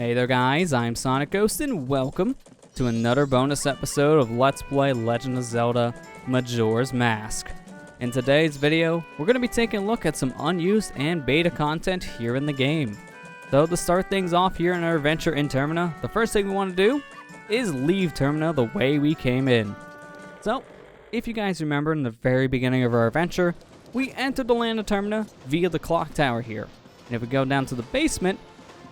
Hey there guys, I'm SonicGhost and welcome to another bonus episode of Let's Play Legend of Zelda Majora's Mask. In today's video, we're going to be taking a look at some unused and beta content here in the game. So to start things off here in our adventure in Termina, the first thing we want to do is leave Termina the way we came in. So, if you guys remember in the very beginning of our adventure, we entered the land of Termina via the clock tower here. And if we go down to the basement,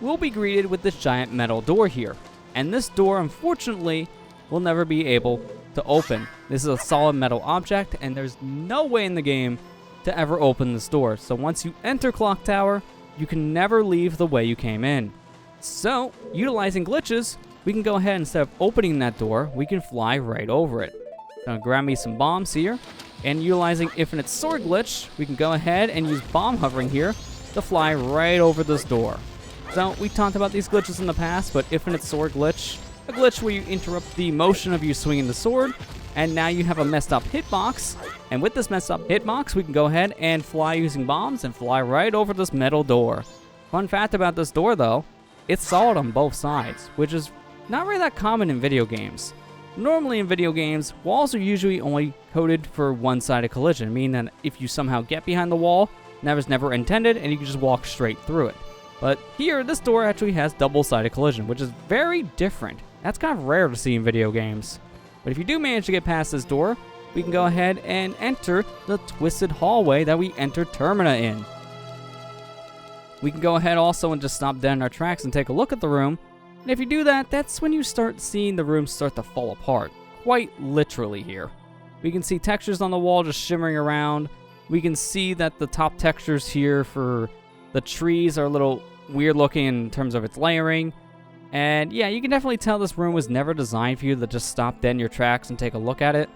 we'll be greeted with this giant metal door here. And this door, unfortunately, will never be able to open. This is a solid metal object, and there's no way in the game to ever open this door. So once you enter Clock Tower, you can never leave the way you came in. So, utilizing glitches, we can go ahead, instead of opening that door, we can fly right over it. Gonna grab me some bombs here, and utilizing Infinite Sword glitch, we can go ahead and use bomb hovering here to fly right over this door. So, we talked about these glitches in the past, but Infinite Sword glitch, a glitch where you interrupt the motion of you swinging the sword, and now you have a messed up hitbox, and with this messed up hitbox, we can go ahead and fly using bombs and fly right over this metal door. Fun fact about this door though, it's solid on both sides, which is not really that common in video games. Normally in video games, walls are usually only coded for one-sided collision, meaning that if you somehow get behind the wall, that was never intended, and you can just walk straight through it. But here, this door actually has double-sided collision, which is very different. That's kind of rare to see in video games. But if you do manage to get past this door, we can go ahead and enter the twisted hallway that we entered Termina in. We can go ahead also and just stop dead in our tracks and take a look at the room. And if you do that, that's when you start seeing the room start to fall apart. Quite literally here. We can see textures on the wall just shimmering around. We can see that the top textures here for the trees are a little weird looking in terms of its layering. And yeah, you can definitely tell this room was never designed for you to just stop dead in your tracks and take a look at it.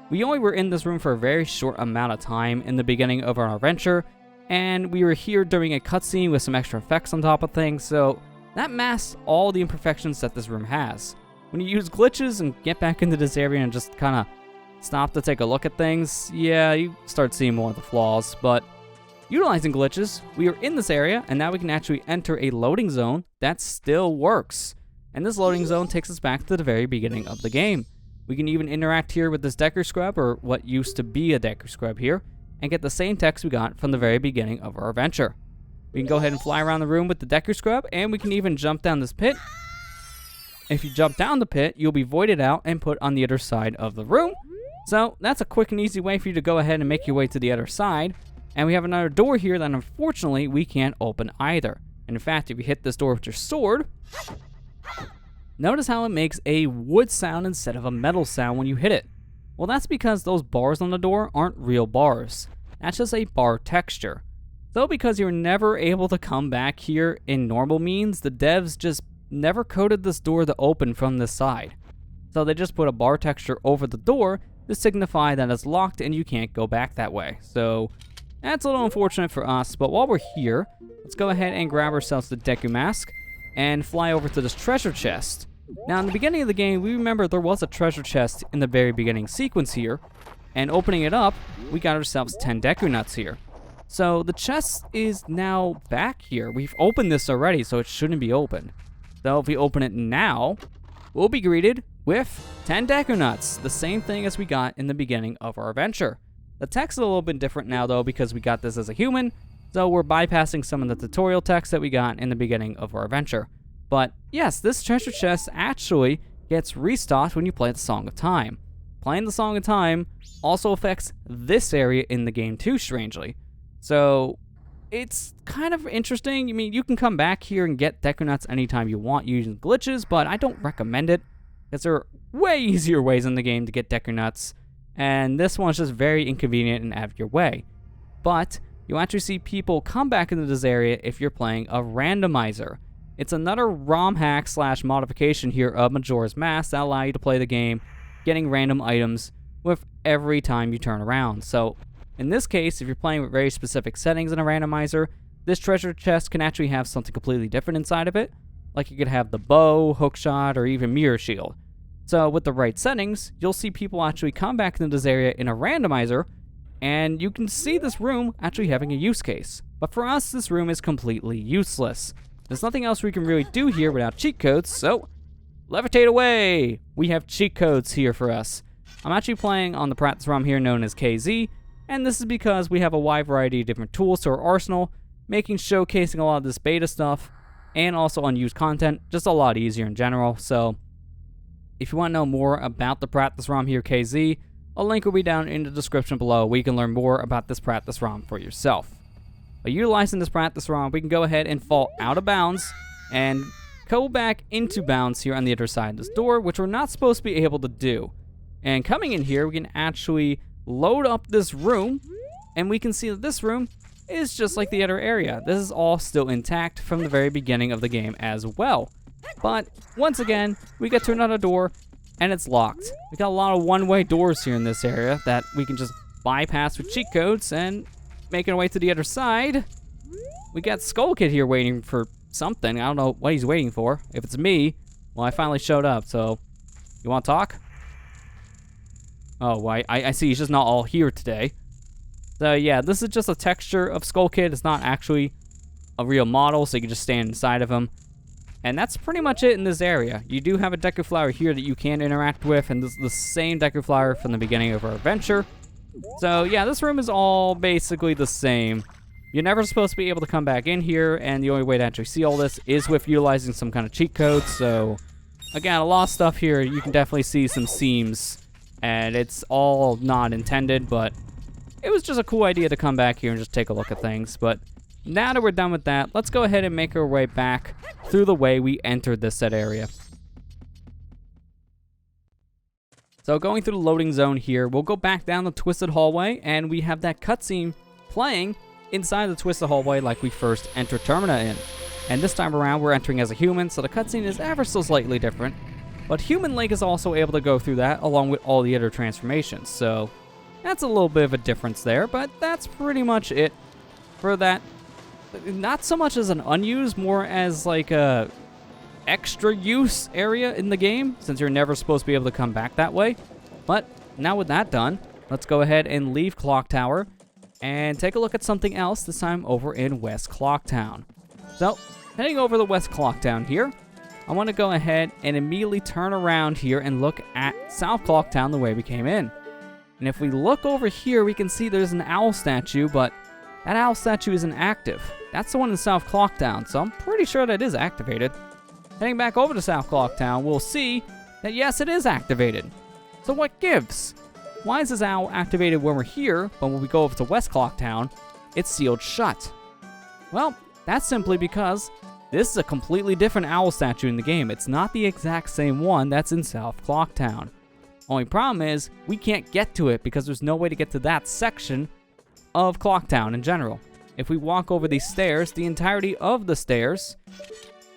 We only were in this room for a very short amount of time in the beginning of our adventure, and we were here during a cutscene with some extra effects on top of things, so that masks all the imperfections that this room has. When you use glitches and get back into this area and just kind of stop to take a look at things, yeah, you start seeing more of the flaws, but utilizing glitches, we are in this area, and now we can actually enter a loading zone that still works. And this loading zone takes us back to the very beginning of the game. We can even interact here with this Decker Scrub, or what used to be a Decker Scrub here, and get the same text we got from the very beginning of our adventure. We can go ahead and fly around the room with the Decker Scrub, and we can even jump down this pit. If you jump down the pit, you'll be voided out and put on the other side of the room. So that's a quick and easy way for you to go ahead and make your way to the other side. And we have another door here that unfortunately we can't open either. And in fact, if you hit this door with your sword, notice how it makes a wood sound instead of a metal sound when you hit it. Well, that's because those bars on the door aren't real bars. That's just a bar texture. So because you're never able to come back here in normal means, the devs just never coded this door to open from this side. So they just put a bar texture over the door to signify that it's locked and you can't go back that way. So that's a little unfortunate for us, but while we're here, let's go ahead and grab ourselves the Deku Mask and fly over to this treasure chest. Now, in the beginning of the game, we remember there was a treasure chest in the very beginning sequence here, and opening it up, we got ourselves 10 Deku Nuts here. So the chest is now back here. We've opened this already, so it shouldn't be open. So if we open it now, we'll be greeted with 10 Deku Nuts, the same thing as we got in the beginning of our adventure. The text is a little bit different now though because we got this as a human, so we're bypassing some of the tutorial text that we got in the beginning of our adventure. But yes, this treasure chest actually gets restocked when you play the Song of Time. Playing the Song of Time also affects this area in the game too, strangely. So it's kind of interesting. I mean, you can come back here and get Deku Nuts anytime you want using glitches, but I don't recommend it because there are way easier ways in the game to get Deku Nuts. And this one's just very inconvenient and out of your way. But you'll actually see people come back into this area if you're playing a randomizer. It's another ROM hack / modification here of Majora's Mask that allow you to play the game getting random items with every time you turn around. So in this case, if you're playing with very specific settings in a randomizer, this treasure chest can actually have something completely different inside of it. Like you could have the bow, hookshot, or even mirror shield. So with the right settings, you'll see people actually come back into this area in a randomizer, and you can see this room actually having a use case. But for us, this room is completely useless. there's nothing else we can really do here without cheat codes, so levitate away! We have cheat codes here for us. I'm actually playing on the practice ROM here known as KZ, and this is because we have a wide variety of different tools to our arsenal, making showcasing a lot of this beta stuff, and also unused content, just a lot easier in general. So if you want to know more about the practice ROM here, KZ, a link will be down in the description below where you can learn more about this practice ROM for yourself. By utilizing this practice ROM, we can go ahead and fall out of bounds and go back into bounds here on the other side of this door, which we're not supposed to be able to do. And coming in here, we can actually load up this room, and we can see that this room is just like the other area. This is all still intact from the very beginning of the game as well. But once again, we get to another door, and it's locked. We got a lot of one-way doors here in this area that we can just bypass with cheat codes, and making our way to the other side, we got Skull Kid here waiting for something. I don't know what he's waiting for. If it's me, well, I finally showed up, so you want to talk? Oh, well, I see he's just not all here today. So yeah, this is just a texture of Skull Kid. It's not actually a real model, so you can just stand inside of him. And that's pretty much it in this area. You do have a Deku Flower here that you can interact with, and this is the same Deku Flower from the beginning of our adventure. So yeah, this room is all basically the same. You're never supposed to be able to come back in here, and the only way to actually see all this is with utilizing some kind of cheat code. So again, a lot of stuff here, you can definitely see some seams, and it's all not intended, but it was just a cool idea to come back here and just take a look at things. But now that we're done with that, let's go ahead and make our way back through the way we entered this set area. So going through the loading zone here, we'll go back down the twisted hallway, and we have that cutscene playing inside the twisted hallway like we first entered Termina in. And this time around, we're entering as a human, so the cutscene is ever so slightly different. But Human Link is also able to go through that along with all the other transformations, so that's a little bit of a difference there, but that's pretty much it for that. Not so much as an unused, more as like a extra use area in the game, since you're never supposed to be able to come back that way. But now with that done, let's go ahead and leave Clock Tower and take a look at something else, this time over in West Clocktown. So, heading over to West Clocktown here, I want to go ahead and immediately turn around here and look at South Clocktown the way we came in. And if we look over here, we can see there's an owl statue, but that owl statue isn't active. That's the one in South Clocktown, so I'm pretty sure that is activated. Heading back over to South Clocktown, we'll see that yes, it is activated. So what gives? Why is this owl activated when we're here, but when we go over to West Clocktown, it's sealed shut? Well, that's simply because this is a completely different owl statue in the game. It's not the exact same one that's in South Clocktown. Only problem is, we can't get to it because there's no way to get to that section of Clocktown in general. If we walk over these stairs, the entirety of the stairs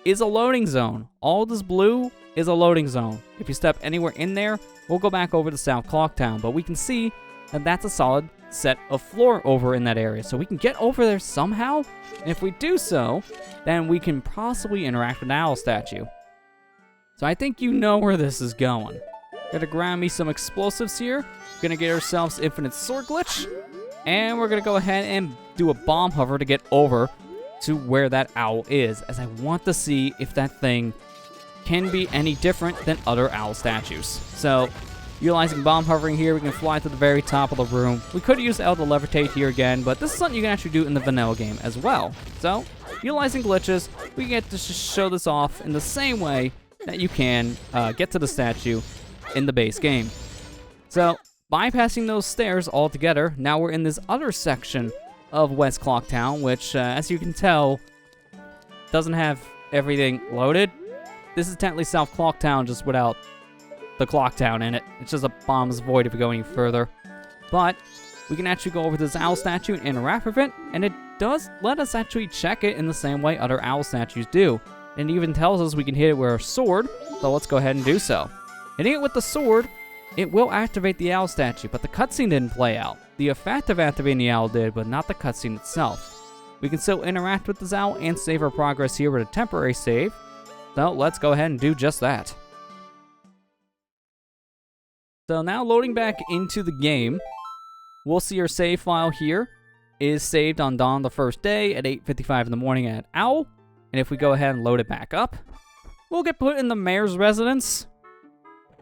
is a loading zone. All this blue is a loading zone. If you step anywhere in there, we'll go back over to South Clocktown, but we can see that that's a solid set of floor over in that area. So we can get over there somehow, and if we do so, then we can possibly interact with the owl statue. So I think you know where this is going. Gotta grab me some explosives here. Gonna get ourselves infinite sword glitch, and we're gonna go ahead and do a bomb hover to get over to where that owl is, as I want to see if that thing can be any different than other owl statues. So, utilizing bomb hovering here, we can fly to the very top of the room. We could use L to levitate here again, but this is something you can actually do in the vanilla game as well. So, utilizing glitches, we get to just show this off in the same way that you can get to the statue in the base game. So, bypassing those stairs altogether, now we're in this other section of West Clocktown, which, as you can tell, doesn't have everything loaded. This is technically South Clocktown, just without the Clocktown in it. It's just a bomb's void if we go any further. But we can actually go over to this owl statue and interact with it, and it does let us actually check it in the same way other owl statues do. And it even tells us we can hit it with our sword, so let's go ahead and do so. Hitting it with the sword, it will activate the owl statue, but the cutscene didn't play out. The effect of activating the owl did, but not the cutscene itself. We can still interact with this owl and save our progress here with a temporary save, so let's go ahead and do just that. So now loading back into the game, we'll see our save file here is saved on dawn the first day at 8:55 in the morning at Owl. And if we go ahead and load it back up, we'll get put in the mayor's residence.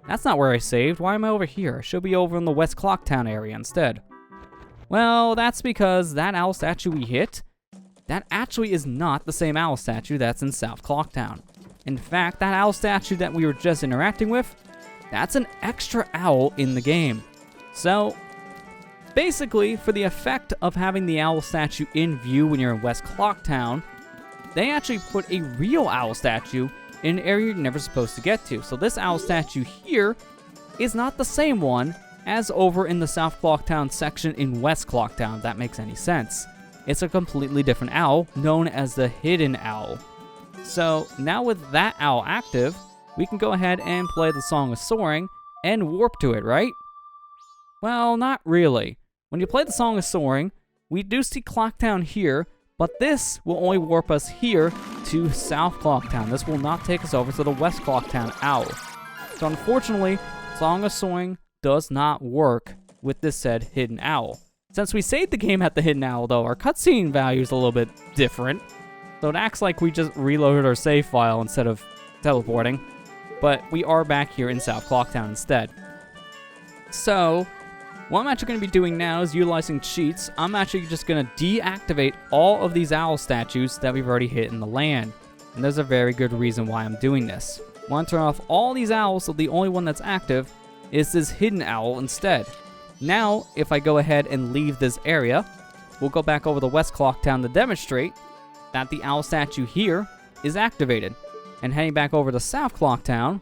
That's not where I saved. Why am I over here? I should be over in the West Clocktown area instead. Well, that's because that owl statue we hit, that actually is not the same owl statue that's in South Clocktown. In fact, that owl statue that we were just interacting with, that's an extra owl in the game. So, basically, for the effect of having the owl statue in view when you're in West Clocktown, they actually put a real owl statue in an area you're never supposed to get to. So this owl statue here is not the same one as over in the South Clocktown section in West Clocktown, if that makes any sense. It's a completely different owl, known as the Hidden Owl. So now with that owl active, we can go ahead and play the Song of Soaring and warp to it, right? Well, not really. When you play the Song of Soaring, we do see Clocktown here, but this will only warp us here to South Clocktown. This will not take us over to the West Clocktown owl. So unfortunately, Song of Soaring does not work with this said Hidden Owl. Since we saved the game at the Hidden Owl though, our cutscene value is a little bit different. So it acts like we just reloaded our save file instead of teleporting. But we are back here in South Clocktown instead. So what I'm actually going to be doing now is utilizing cheats. I'm actually just going to deactivate all of these owl statues that we've already hit in the land. And there's a very good reason why I'm doing this. I want to turn off all these owls so the only one that's active is this Hidden Owl instead. Now, if I go ahead and leave this area, we'll go back over to West Clocktown to demonstrate that the owl statue here is activated. And heading back over to South Clocktown,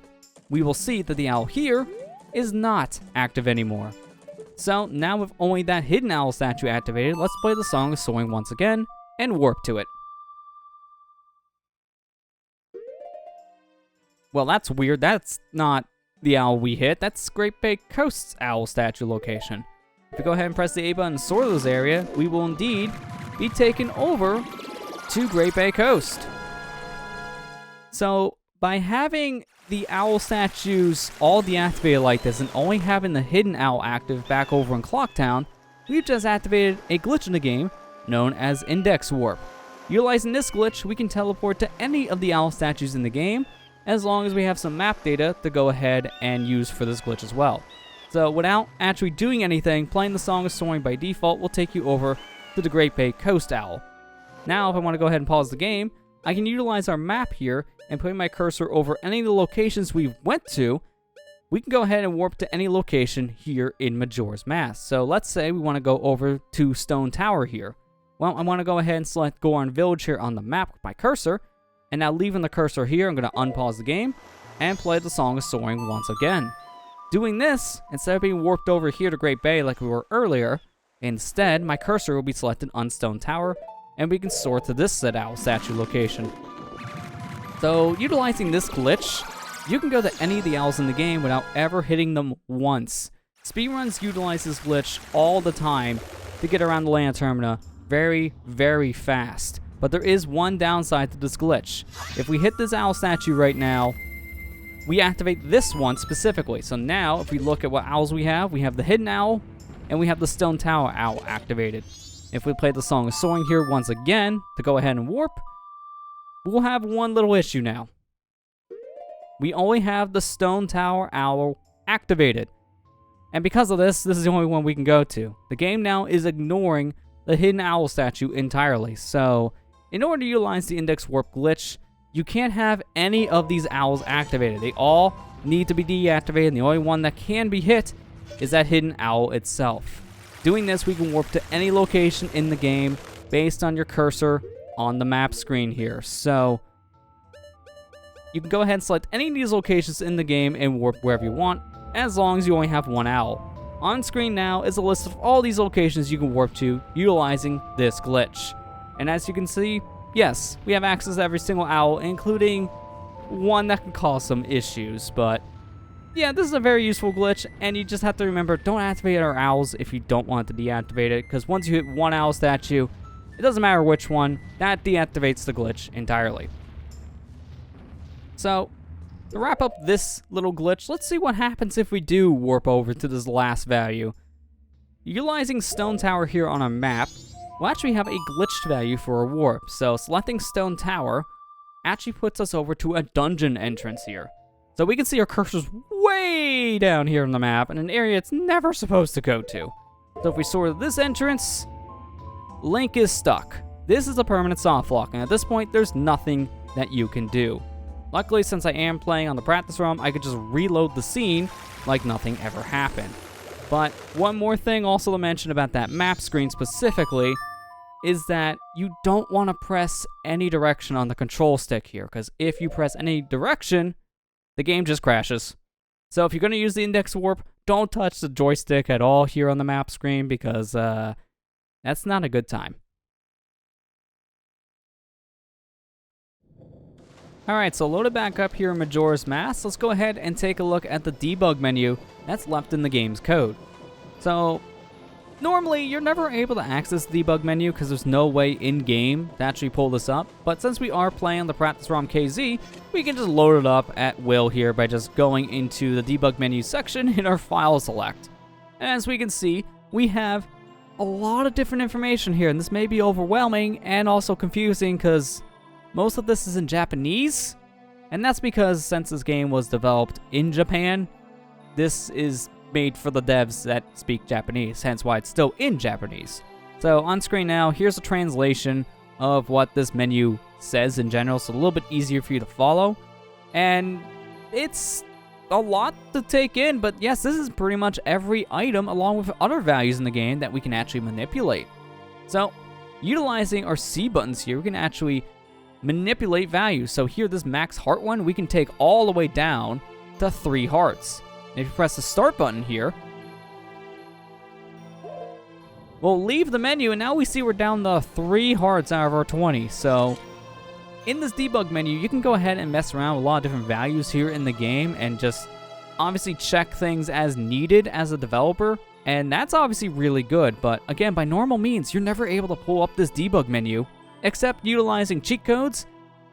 we will see that the owl here is not active anymore. So now with only that Hidden Owl statue activated, let's play the Song of Soaring once again and warp to it. Well, that's weird. That's not the owl we hit. That's Great Bay Coast's owl statue location. If we go ahead and press the A button and soar to this area, we will indeed be taken over to Great Bay Coast. So by having the owl statues all deactivated like this and only having the Hidden Owl active back over in Clocktown, we've just activated a glitch in the game known as Index Warp. Utilizing this glitch, we can teleport to any of the owl statues in the game as long as we have some map data to go ahead and use for this glitch as well. So without actually doing anything, playing the Song of Soaring by default will take you over to the Great Bay Coast Owl. Now if I want to go ahead and pause the game, I can utilize our map here and putting my cursor over any of the locations we went to, we can go ahead and warp to any location here in Majora's Mask. So let's say we want to go over to Stone Tower here. Well, I want to go ahead and select Goron Village here on the map with my cursor. And now leaving the cursor here, I'm going to unpause the game and play the Song of Soaring once again. Doing this, instead of being warped over here to Great Bay like we were earlier, instead my cursor will be selected on Stone Tower and we can soar to this said owl statue location. So, utilizing this glitch, you can go to any of the owls in the game without ever hitting them once. Speedruns utilize this glitch all the time to get around the Land Termina very, very fast. But there is one downside to this glitch. If we hit this owl statue right now, we activate this one specifically. So now, if we look at what owls we have the Hidden Owl, and we have the Stone Tower Owl activated. If we play the Song of Soaring here once again to go ahead and warp, we'll have one little issue now. We only have the Stone Tower Owl activated. And because of this, this is the only one we can go to. The game now is ignoring the Hidden Owl statue entirely. So, in order to utilize the Index Warp glitch, you can't have any of these owls activated. They all need to be deactivated, and the only one that can be hit is that Hidden Owl itself. Doing this, we can warp to any location in the game based on your cursor on the map screen here. So you can go ahead and select any of these locations in the game and warp wherever you want, as long as you only have one owl. On screen now is a list of all these locations you can warp to utilizing this glitch. And as you can see, yes, we have access to every single owl, including one that can cause some issues, but yeah, this is a very useful glitch, and you just have to remember, don't activate our owls if you don't want to deactivate it, because once you hit one owl statue, it doesn't matter which one, that deactivates the glitch entirely. So, to wrap up this little glitch, let's see what happens if we do warp over to this last value. Utilizing Stone Tower here on our map, we'll actually have a glitched value for a warp. So, selecting Stone Tower, actually puts us over to a dungeon entrance here. So we can see our cursor's way down here on the map in an area it's never supposed to go to. So if we sort this entrance, Link is stuck. This is a permanent soft lock, and at this point, there's nothing that you can do. Luckily, since I am playing on the practice ROM, I could just reload the scene like nothing ever happened. But one more thing also to mention about that map screen specifically is that you don't want to press any direction on the control stick here, because if you press any direction, the game just crashes. So if you're going to use the index warp, don't touch the joystick at all here on the map screen, because that's not a good time. Alright, so loaded back up here in Majora's Mask, let's go ahead and take a look at the debug menu that's left in the game's code. So, normally you're never able to access the debug menu because there's no way in-game to actually pull this up, but since we are playing on the practice ROM KZ, we can just load it up at will here by just going into the debug menu section in our file select. And as we can see, we have a lot of different information here, and this may be overwhelming and also confusing because most of this is in Japanese, and that's because since this game was developed in Japan, this is made for the devs that speak Japanese, hence why it's still in Japanese. So on screen now, here's a translation of what this menu says in general, so a little bit easier for you to follow. And it's a lot to take in, but yes, this is pretty much every item along with other values in the game that we can actually manipulate. So utilizing our C buttons here, we can actually manipulate values. So here, this max heart one, we can take all the way down to 3 hearts. And if you press the start button here, we'll leave the menu, and now we see we're down to 3 hearts out of our 20. So in this debug menu, you can go ahead and mess around with a lot of different values here in the game and just obviously check things as needed as a developer. And that's obviously really good. But again, by normal means, you're never able to pull up this debug menu except utilizing cheat codes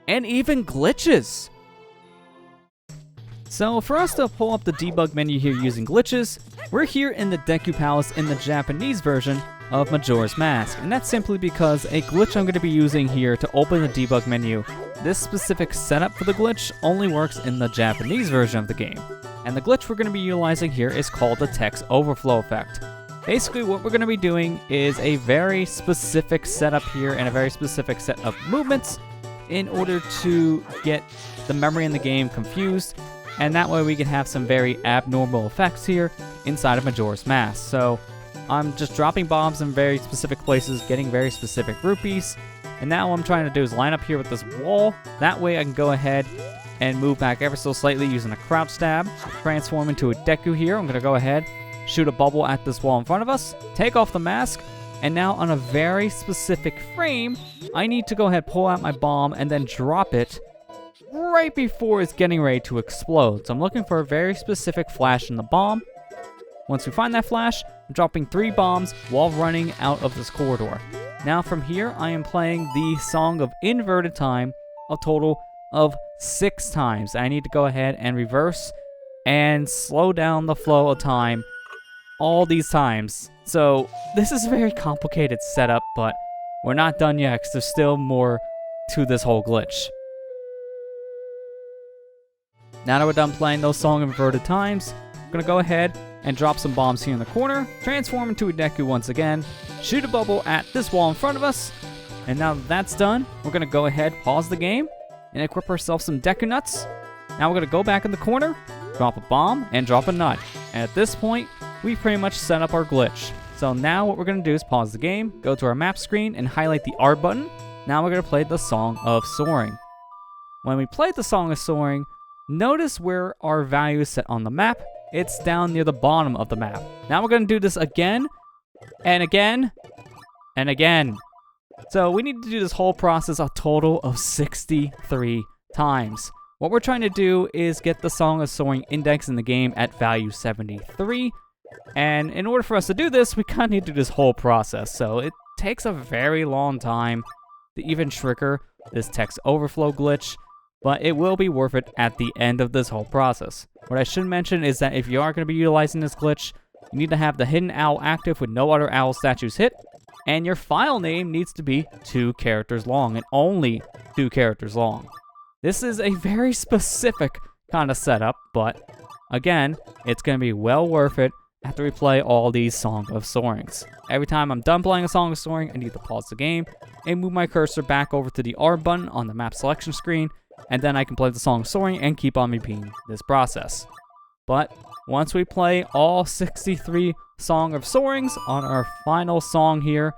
and even glitches. So for us to pull up the debug menu here using glitches, we're here in the Deku Palace in the Japanese version of Majora's Mask, and that's simply because a glitch I'm going to be using here to open the debug menu, this specific setup for the glitch only works in the Japanese version of the game. And the glitch we're going to be utilizing here is called the text overflow effect. Basically, what we're going to be doing is a very specific setup here and a very specific set of movements in order to get the memory in the game confused, and that way we can have some very abnormal effects here inside of Majora's Mask. So I'm just dropping bombs in very specific places, getting very specific rupees, and now what I'm trying to do is line up here with this wall. That way I can go ahead and move back ever so slightly using a crouch stab, transform into a Deku here. I'm going to go ahead, shoot a bubble at this wall in front of us, take off the mask, and now on a very specific frame, I need to go ahead, pull out my bomb, and then drop it right before it's getting ready to explode. So I'm looking for a very specific flash in the bomb. Once we find that flash, I'm dropping 3 bombs while running out of this corridor. Now from here, I am playing the Song of Inverted Time a total of 6 times. I need to go ahead and reverse and slow down the flow of time all these times. So this is a very complicated setup, but we're not done yet because there's still more to this whole glitch. Now that we're done playing those Song of Inverted Times, I'm going to go ahead and drop some bombs here in the corner, transform into a Deku once again, shoot a bubble at this wall in front of us, and now that that's done, we're going to go ahead, pause the game, and equip ourselves some Deku Nuts. Now we're going to go back in the corner, drop a bomb, and drop a nut. And at this point, we pretty much set up our glitch. So now what we're going to do is pause the game, go to our map screen, and highlight the R button. Now we're going to play the Song of Soaring. When we play the Song of Soaring, notice where our value is set on the map. It's down near the bottom of the map. Now we're going to do this again, and again, and again. So we need to do this whole process a total of 63 times. What we're trying to do is get the Song of Soaring index in the game at value 73. And in order for us to do this, we kind of need to do this whole process. So it takes a very long time to even trigger this text overflow glitch, but it will be worth it at the end of this whole process. What I should mention is that if you are going to be utilizing this glitch, you need to have the hidden owl active with no other owl statues hit, and your file name needs to be 2 characters long, and only 2 characters long. This is a very specific kind of setup, but again, it's going to be well worth it after we play all these Song of Soarings. Every time I'm done playing a Song of Soaring, I need to pause the game and move my cursor back over to the R button on the map selection screen, and then I can play the Song of Soaring and keep on repeating this process. But once we play all 63 Song of Soarings on our final song here,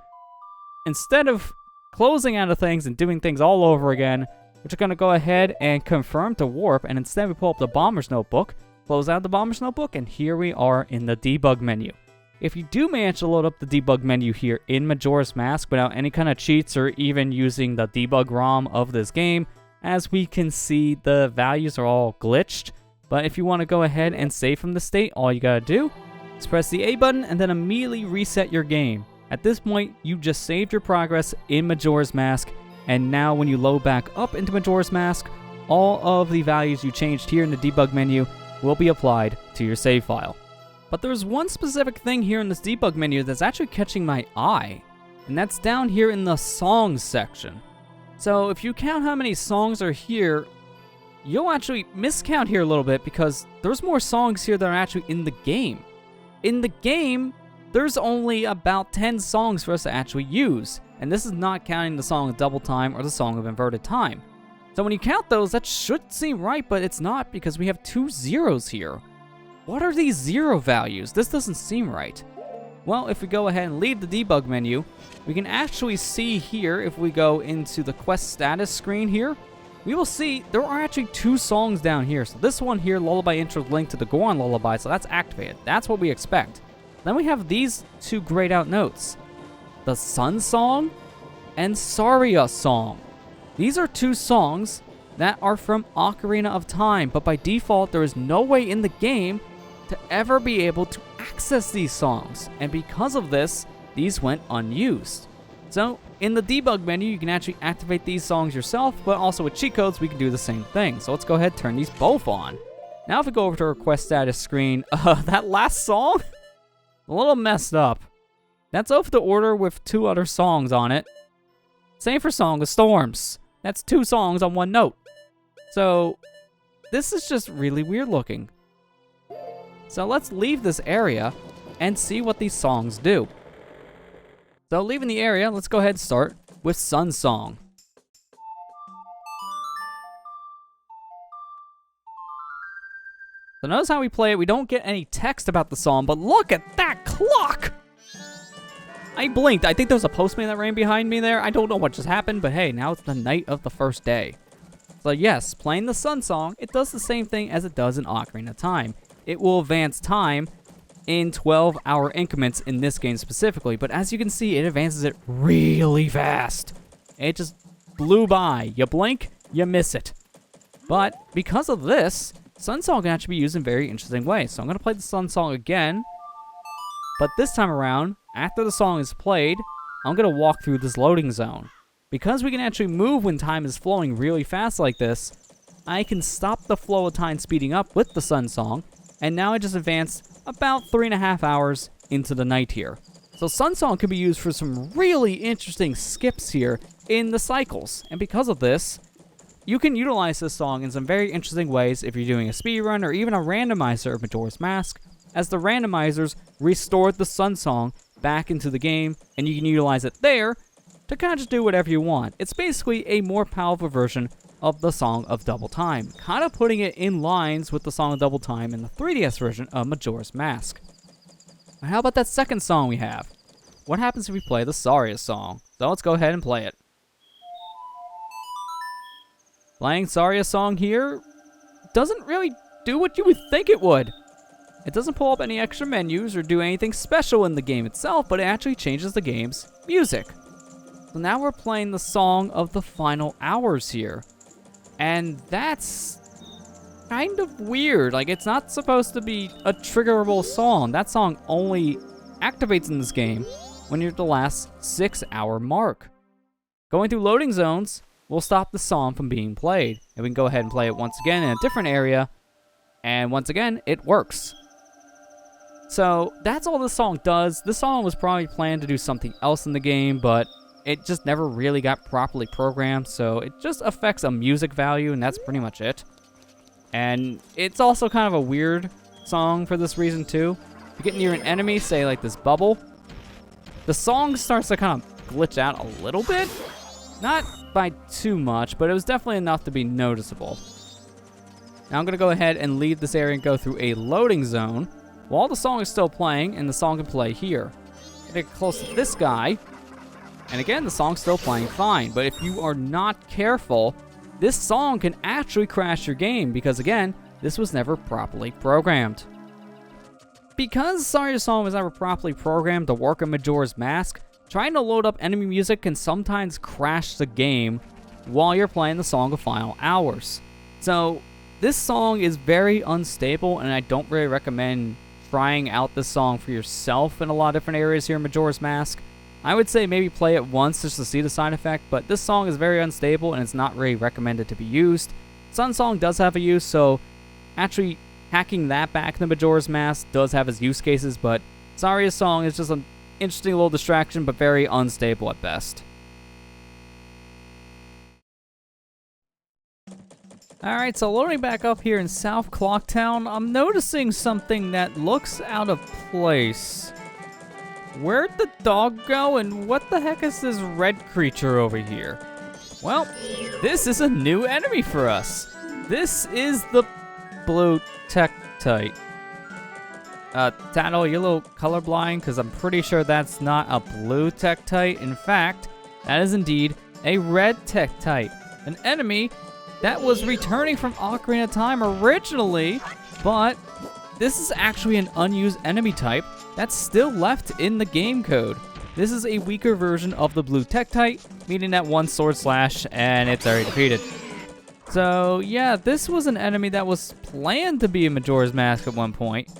instead of closing out of things and doing things all over again, we're just going to go ahead and confirm to warp, and instead we pull up the Bomber's Notebook, close out the Bomber's Notebook, and here we are in the debug menu. If you do manage to load up the debug menu here in Majora's Mask without any kind of cheats or even using the debug ROM of this game, as we can see, the values are all glitched. But if you want to go ahead and save from the state, all you gotta do is press the A button and then immediately reset your game. At this point, you just saved your progress in Majora's Mask, and now when you load back up into Majora's Mask, all of the values you changed here in the debug menu will be applied to your save file. But there's one specific thing here in this debug menu that's actually catching my eye, and that's down here in the songs section. So if you count how many songs are here, you'll actually miscount here a little bit because there's more songs here that are actually in the game. In the game, there's only about 10 songs for us to actually use, and this is not counting the Song of Double Time or the Song of Inverted Time. So when you count those, that should seem right, but it's not because we have 2 zeros here. What are these zero values? This doesn't seem right. Well, if we go ahead and leave the debug menu, we can actually see here, if we go into the quest status screen here, we will see there are actually 2 songs down here. So this one here, Lullaby Intro, linked to the Goron Lullaby, so that's activated. That's what we expect. Then we have these 2 grayed out notes. The Sun Song and Saria Song. These are 2 songs that are from Ocarina of Time, but by default, there is no way in the game to ever be able to access these songs. And because of this, these went unused. So in the debug menu, you can actually activate these songs yourself, but also with cheat codes, we can do the same thing. So let's go ahead and turn these both on. Now if we go over to our quest status screen, that last song, a little messed up. That's off the order with 2 other songs on it. Same for Song of Storms. That's 2 songs on 1 note. So this is just really weird looking. So let's leave this area and see what these songs do. So leaving the area, let's go ahead and start with Sun Song. So notice how we play it. We don't get any text about the song, but look at that clock! I blinked. I think there was a postman that ran behind me there. I don't know what just happened, but hey, now it's the night of the first day. So yes, playing the Sun Song, it does the same thing as it does in Ocarina of Time. It will advance time in 12-hour increments in this game specifically, but as you can see, it advances it really fast. It just blew by. You blink, you miss it. But because of this, Sun Song can actually be used in very interesting ways. So I'm going to play the Sun Song again, but this time around, after the song is played, I'm going to walk through this loading zone. Because we can actually move when time is flowing really fast like this, I can stop the flow of time speeding up with the Sun Song, and now I just advanced about 3.5 hours into the night here. So Sun Song can be used for some really interesting skips here in the cycles, and because of this, you can utilize this song in some very interesting ways if you're doing a speedrun or even a randomizer of Majora's Mask, as the randomizers restored the Sun Song back into the game, and you can utilize it there to kind of just do whatever you want. It's basically a more powerful version of the Song of Double Time, kind of putting it in lines with the Song of Double Time in the 3DS version of Majora's Mask. Now, how about that second song we have? What happens if we play the Saria Song? So let's go ahead and play it. Playing Saria Song here doesn't really do what you would think it would. It doesn't pull up any extra menus or do anything special in the game itself, but it actually changes the game's music. So now we're playing the Song of the Final Hours here. And that's kind of weird. Like, it's not supposed to be a triggerable song. That song only activates in this game when you're at the last 6-hour mark. Going through loading zones will stop the song from being played. And we can go ahead and play it once again in a different area. And once again, it works. So that's all this song does. This song was probably planned to do something else in the game, but it just never really got properly programmed, so it just affects a music value, and that's pretty much it. And it's also kind of a weird song for this reason, too. If you get near an enemy, say like this bubble, the song starts to kind of glitch out a little bit. Not by too much, but it was definitely enough to be noticeable. Now I'm going to go ahead and leave this area and go through a loading zone while the song is still playing, and the song can play here. Get close to this guy, and again, the song's still playing fine. But if you are not careful, this song can actually crash your game because, again, this was never properly programmed. Because Saria's song was never properly programmed to work in Majora's Mask, trying to load up enemy music can sometimes crash the game while you're playing the Song of Final Hours. So, this song is very unstable, and I don't really recommend trying out this song for yourself in a lot of different areas here in Majora's Mask. I would say maybe play it once just to see the side effect, but this song is very unstable and it's not really recommended to be used. Sun Song does have a use, so actually hacking that back into Majora's Mask does have its use cases, but Saria's song is just an interesting little distraction, but very unstable at best. Alright, so loading back up here in South Clocktown, I'm noticing something that looks out of place. Where'd the dog go, and what the heck is this red creature over here? Well, this is a new enemy for us. This is the blue Tektite. Tattle, you're a little colorblind, because I'm pretty sure that's not a blue Tektite. In fact, that is indeed a red Tektite, an enemy that was returning from Ocarina of Time originally, but this is actually an unused enemy type that's still left in the game code. This is a weaker version of the blue Tektite, meaning that one sword slash and it's already defeated. So yeah, this was an enemy that was planned to be in Majora's Mask at one point,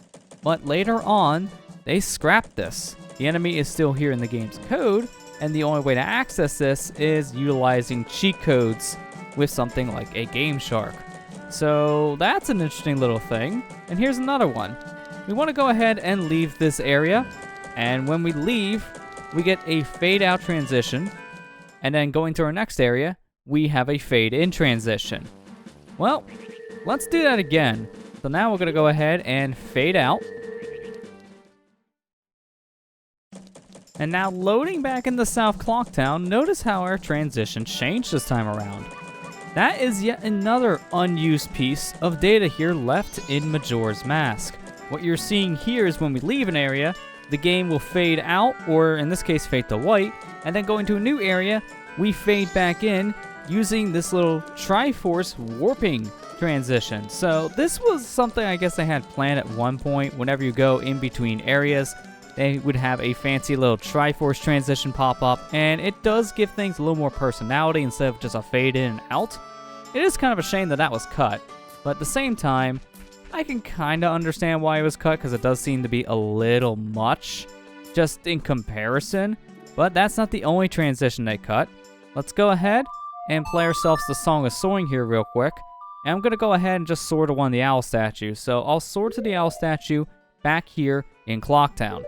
but later on, they scrapped this. The enemy is still here in the game's code, and the only way to access this is utilizing cheat codes with something like a Gameshark. So that's an interesting little thing. And here's another one. We want to go ahead and leave this area, and when we leave, we get a fade out transition, and then going to our next area, we have a fade in transition. Well, let's do that again. So now we're going to go ahead and fade out. And now loading back into South Clocktown, notice how our transition changed this time around. That is yet another unused piece of data here left in Majora's Mask. What you're seeing here is when we leave an area, the game will fade out, or in this case fade to white, and then going to a new area, we fade back in using this little Triforce warping transition. So this was something I guess they had planned at one point. Whenever you go in between areas, they would have a fancy little Triforce transition pop up, and it does give things a little more personality instead of just a fade in and out. It is kind of a shame that that was cut, but at the same time, I can kind of understand why it was cut because it does seem to be a little much just in comparison, but that's not the only transition they cut. Let's go ahead and play ourselves the Song of Soaring here real quick, and I'm going to go ahead and just soar to one of the owl statues. So I'll soar to the owl statue back here in Clocktown.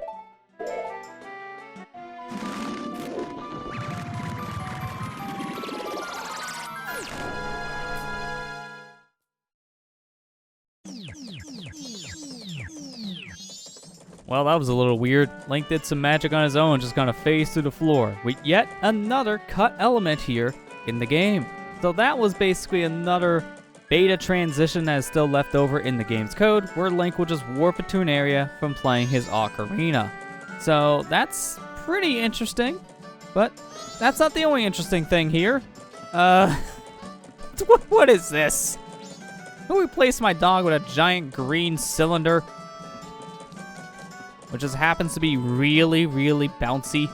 Well, that was a little weird. Link did some magic on his own, just kind of phased through the floor with yet another cut element here in the game. So that was basically another beta transition that is still left over in the game's code, where Link will just warp into an area from playing his ocarina. So that's pretty interesting, but that's not the only interesting thing here. What is this? Who replaced my dog with a giant green cylinder? Which just happens to be really, really bouncy.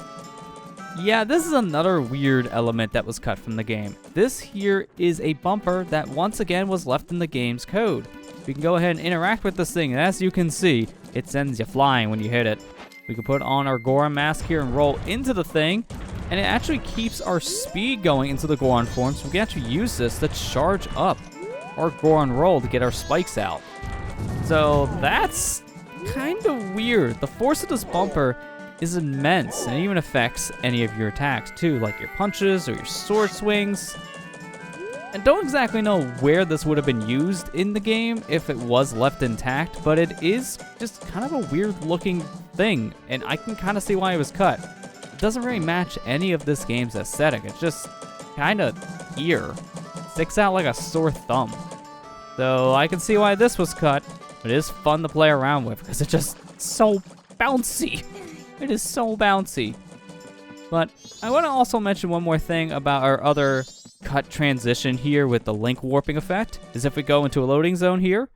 Yeah, this is another weird element that was cut from the game. This here is a bumper that once again was left in the game's code. We can go ahead and interact with this thing, and as you can see, it sends you flying when you hit it. We can put on our Goron mask here and roll into the thing, and it actually keeps our speed going into the Goron form, so we can actually use this to charge up our Goron roll to get our spikes out. So that's kind of weird. The force of this bumper is immense, and it even affects any of your attacks too, like your punches or your sword swings. I don't exactly know where this would have been used in the game if it was left intact, but it is just kind of a weird looking thing, and I can kind of see why it was cut. It doesn't really match any of this game's aesthetic. It's just kind of here. Sticks out like a sore thumb. So I can see why this was cut, but it is fun to play around with because it's just so bouncy. It is so bouncy. But I want to also mention one more thing about our other cut transition here with the link warping effect, is if we go into a loading zone here,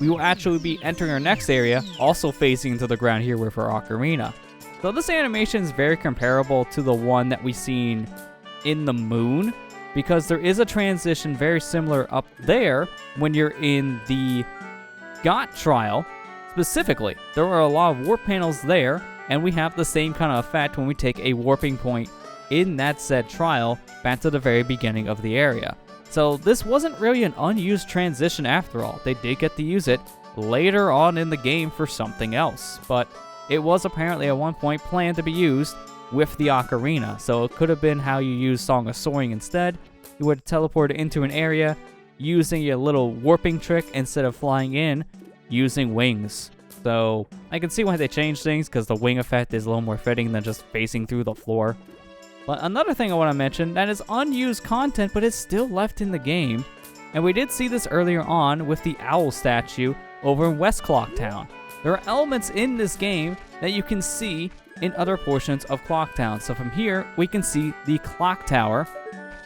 we will actually be entering our next area, also facing into the ground here with our ocarina. So this animation is very comparable to the one that we've seen in the moon, because there is a transition very similar up there when you're in the GOT trial. Specifically, there are a lot of warp panels there, and we have the same kind of effect when we take a warping point in that said trial back to the very beginning of the area. So this wasn't really an unused transition after all. They did get to use it later on in the game for something else, but it was apparently at one point planned to be used with the ocarina, so it could have been how you use Song of Soaring instead. You would teleport into an area using your little warping trick instead of flying in using wings. So I can see why they changed things, because the wing effect is a little more fitting than just facing through the floor. But another thing I want to mention that is unused content, but it's still left in the game, and we did see this earlier on with the owl statue over in West Clocktown. There are elements in this game that you can see in other portions of Clocktown. So from here, we can see the clock tower,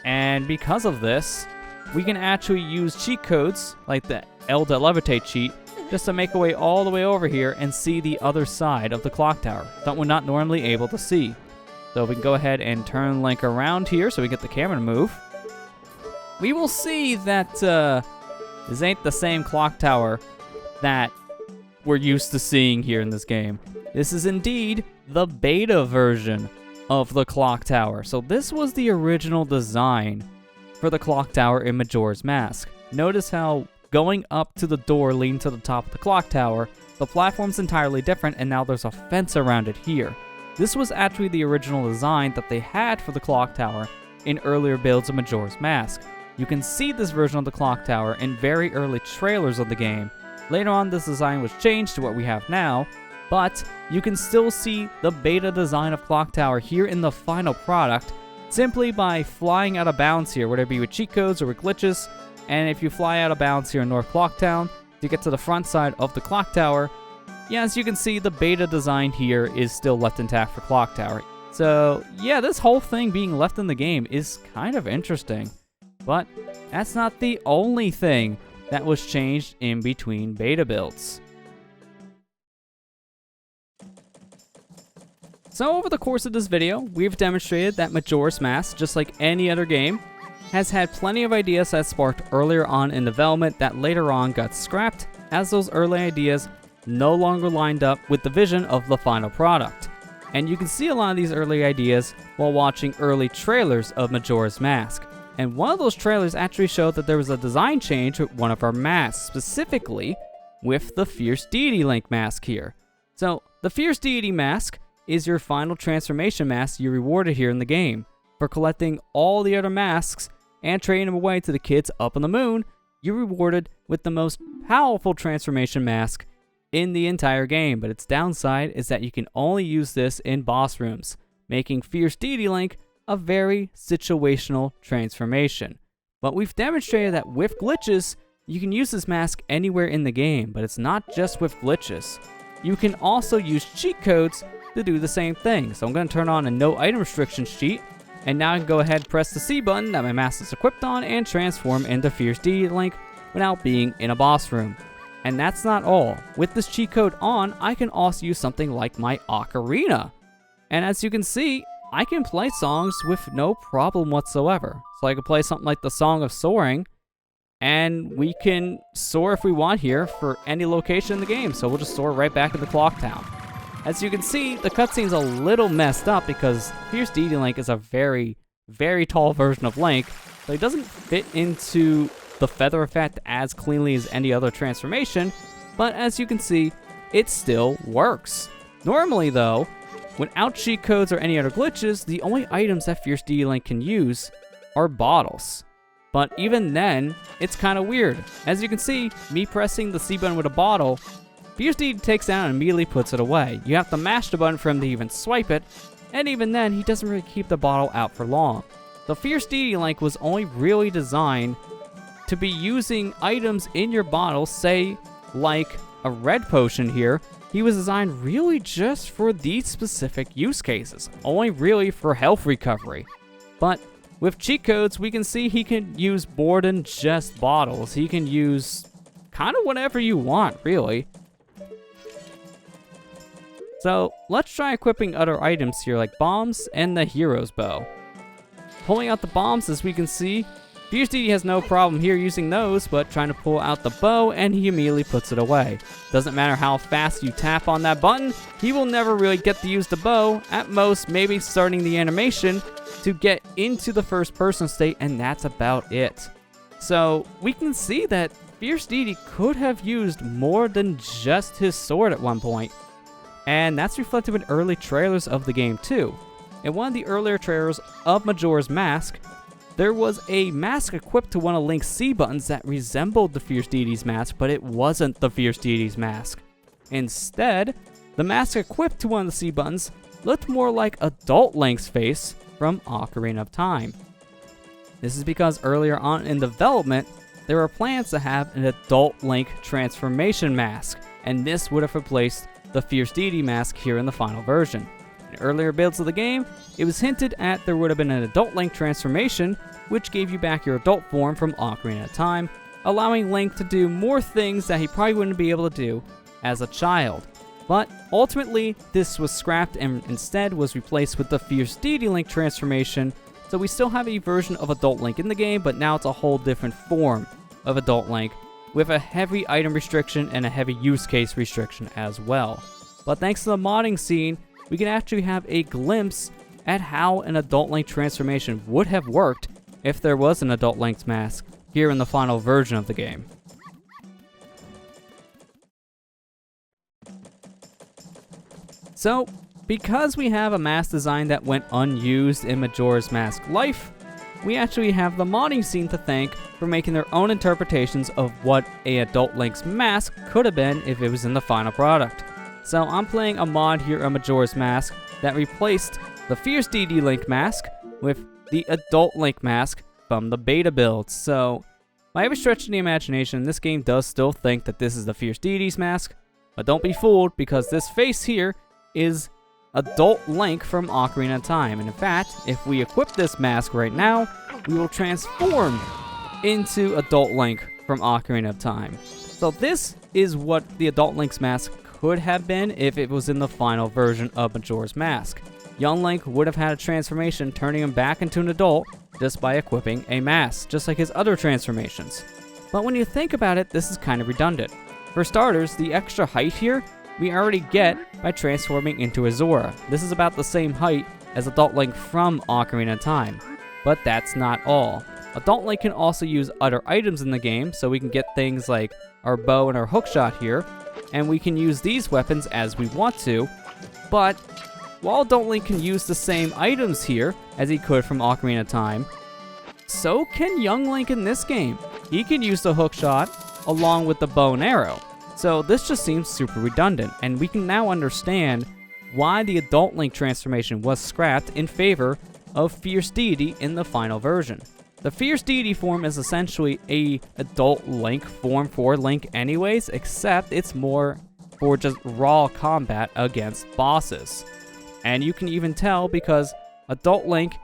and because of this, we can actually use cheat codes like the L.Levitate cheat just to make our way all the way over here and see the other side of the clock tower, something we're not normally able to see. So we can go ahead and turn Link around here so we get the camera to move. We will see that this ain't the same clock tower that we're used to seeing here in this game. This is indeed the beta version of the clock tower. So this was the original design for the clock tower in Majora's Mask. Notice how going up to the door leading to the top of the clock tower, the platform's entirely different, and now there's a fence around it here. This was actually the original design that they had for the clock tower in earlier builds of Majora's Mask. You can see this version of the clock tower in very early trailers of the game. Later on, this design was changed to what we have now, but you can still see the beta design of clock tower here in the final product simply by flying out of bounds here, whether it be with cheat codes or with glitches. And if you fly out of bounds here in North Clocktown to get to the front side of the clock tower, yeah, as you can see, the beta design here is still left intact for Clock Tower. So, yeah, this whole thing being left in the game is kind of interesting. But that's not the only thing that was changed in between beta builds. So, over the course of this video, we've demonstrated that Majora's Mask, just like any other game, has had plenty of ideas that sparked earlier on in development that later on got scrapped, as those early ideas no longer lined up with the vision of the final product. And you can see a lot of these early ideas while watching early trailers of Majora's Mask. And one of those trailers actually showed that there was a design change with one of our masks, specifically with the Fierce Deity Link mask here. So, the Fierce Deity mask is your final transformation mask you rewarded here in the game. For collecting all the other masks and trading them away to the kids up on the moon, you're rewarded with the most powerful transformation mask in the entire game, but its downside is that you can only use this in boss rooms, making Fierce Deity Link a very situational transformation. But we've demonstrated that with glitches, you can use this mask anywhere in the game, but it's not just with glitches. You can also use cheat codes to do the same thing. So I'm going to turn on a no item restrictions cheat, and now I can go ahead and press the C button that my mask is equipped on and transform into Fierce Deity Link without being in a boss room. And that's not all. With this cheat code on, I can also use something like my ocarina. And as you can see, I can play songs with no problem whatsoever. So I can play something like the Song of Soaring, and we can soar if we want here for any location in the game. So we'll just soar right back into Clocktown. As you can see, the cutscene's a little messed up because Fierce Deity Link is a very, very tall version of Link, so he doesn't fit into the feather effect as cleanly as any other transformation, but as you can see, it still works. Normally though, Without cheat codes or any other glitches, the only items that Fierce DD Link can use are bottles. But even then, it's kind of weird. As you can see, me pressing the C button with a bottle, Fierce DD takes down and immediately puts it away. You have to mash the button for him to even swipe it, and even then, he doesn't really keep the bottle out for long. The Fierce DD Link was only really designed to be using items in your bottle, say, like a red potion here. He was designed really just for these specific use cases, only really for health recovery. But with cheat codes, we can see he can use more than just bottles. He can use kind of whatever you want, really. So let's try equipping other items here, like bombs and the hero's bow. Pulling out the bombs, as we can see, Fierce DD has no problem here using those, but trying to pull out the bow, and he immediately puts it away. Doesn't matter how fast you tap on that button, he will never really get to use the bow. At most, maybe starting the animation to get into the first person state, and that's about it. So we can see that Fierce DD could have used more than just his sword at one point. And that's reflected in early trailers of the game too. In one of the earlier trailers of Majora's Mask, there was a mask equipped to one of Link's C buttons that resembled the Fierce DD's mask, but it wasn't the Fierce DD's mask. Instead, the mask equipped to one of the C buttons looked more like adult Link's face from Ocarina of Time. This is because earlier on in development, there were plans to have an adult Link transformation mask, and this would have replaced the Fierce DD mask here in the final version. In earlier builds of the game, it was hinted at there would have been an adult Link transformation, which gave you back your adult form from Ocarina of Time, allowing Link to do more things that he probably wouldn't be able to do as a child. But ultimately, this was scrapped and instead was replaced with the Fierce DD Link transformation, so we still have a version of adult Link in the game, but now it's a whole different form of adult Link, with a heavy item restriction and a heavy use case restriction as well. But thanks to the modding scene, we can actually have a glimpse at how an adult Link transformation would have worked if there was an adult Link's mask here in the final version of the game. So, because we have a mask design that went unused in Majora's Mask Life, we actually have the modding scene to thank for making their own interpretations of what an adult Link's mask could have been if it was in the final product. So I'm playing a mod here on Majora's Mask that replaced the Fierce DD Link mask with the adult Link mask from the beta build. So by every stretch of the imagination, this game does still think that this is the Fierce DD's mask, but don't be fooled, because this face here is adult Link from Ocarina of Time. And in fact, if we equip this mask right now, we will transform into adult Link from Ocarina of Time. So this is what the adult Link's mask could have been if it was in the final version of Majora's Mask. Young Link would have had a transformation turning him back into an adult just by equipping a mask, just like his other transformations. But when you think about it, this is kind of redundant. For starters, the extra height here we already get by transforming into a Zora. This is about the same height as Adult Link from Ocarina of Time. But that's not all. Adult Link can also use other items in the game, so we can get things like our bow and our hookshot here, and we can use these weapons as we want to. But while Adult Link can use the same items here as he could from Ocarina of Time, so can Young Link in this game. He can use the hookshot along with the bow and arrow. So this just seems super redundant, and we can now understand why the Adult Link transformation was scrapped in favor of Fierce DD in the final version. The Fierce DD form is essentially a Adult Link form for Link anyways, except it's more for just raw combat against bosses. And you can even tell because Adult Link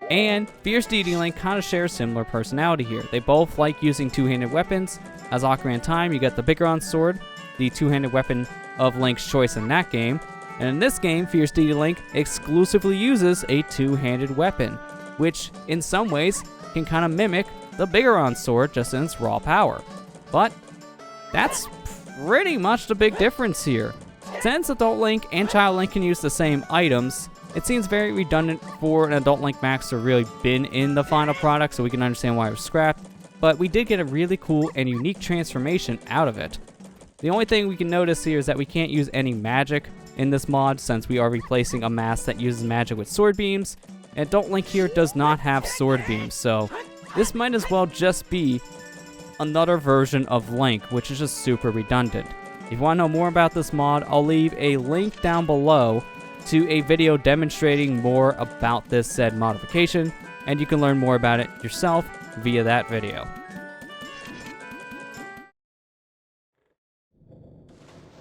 and Fierce DD Link kind of share a similar personality here. They both like using two-handed weapons. As Ocarina of Time, you get the Bigoron sword, the two-handed weapon of Link's choice in that game. And in this game, Fierce DD Link exclusively uses a two-handed weapon, which in some ways can kind of mimic the Bigoron sword just in its raw power. But that's pretty much the big difference here. Since Adult Link and Child Link can use the same items, it seems very redundant for an Adult Link mask to really been in the final product, so we can understand why it was scrapped. But we did get a really cool and unique transformation out of it. The only thing we can notice here is that we can't use any magic in this mod since we are replacing a mask that uses magic with sword beams, and Adult Link here does not have sword beams, so this might as well just be another version of Link, which is just super redundant. If you want to know more about this mod, I'll leave a link down below to a video demonstrating more about this said modification, and you can learn more about it yourself via that video.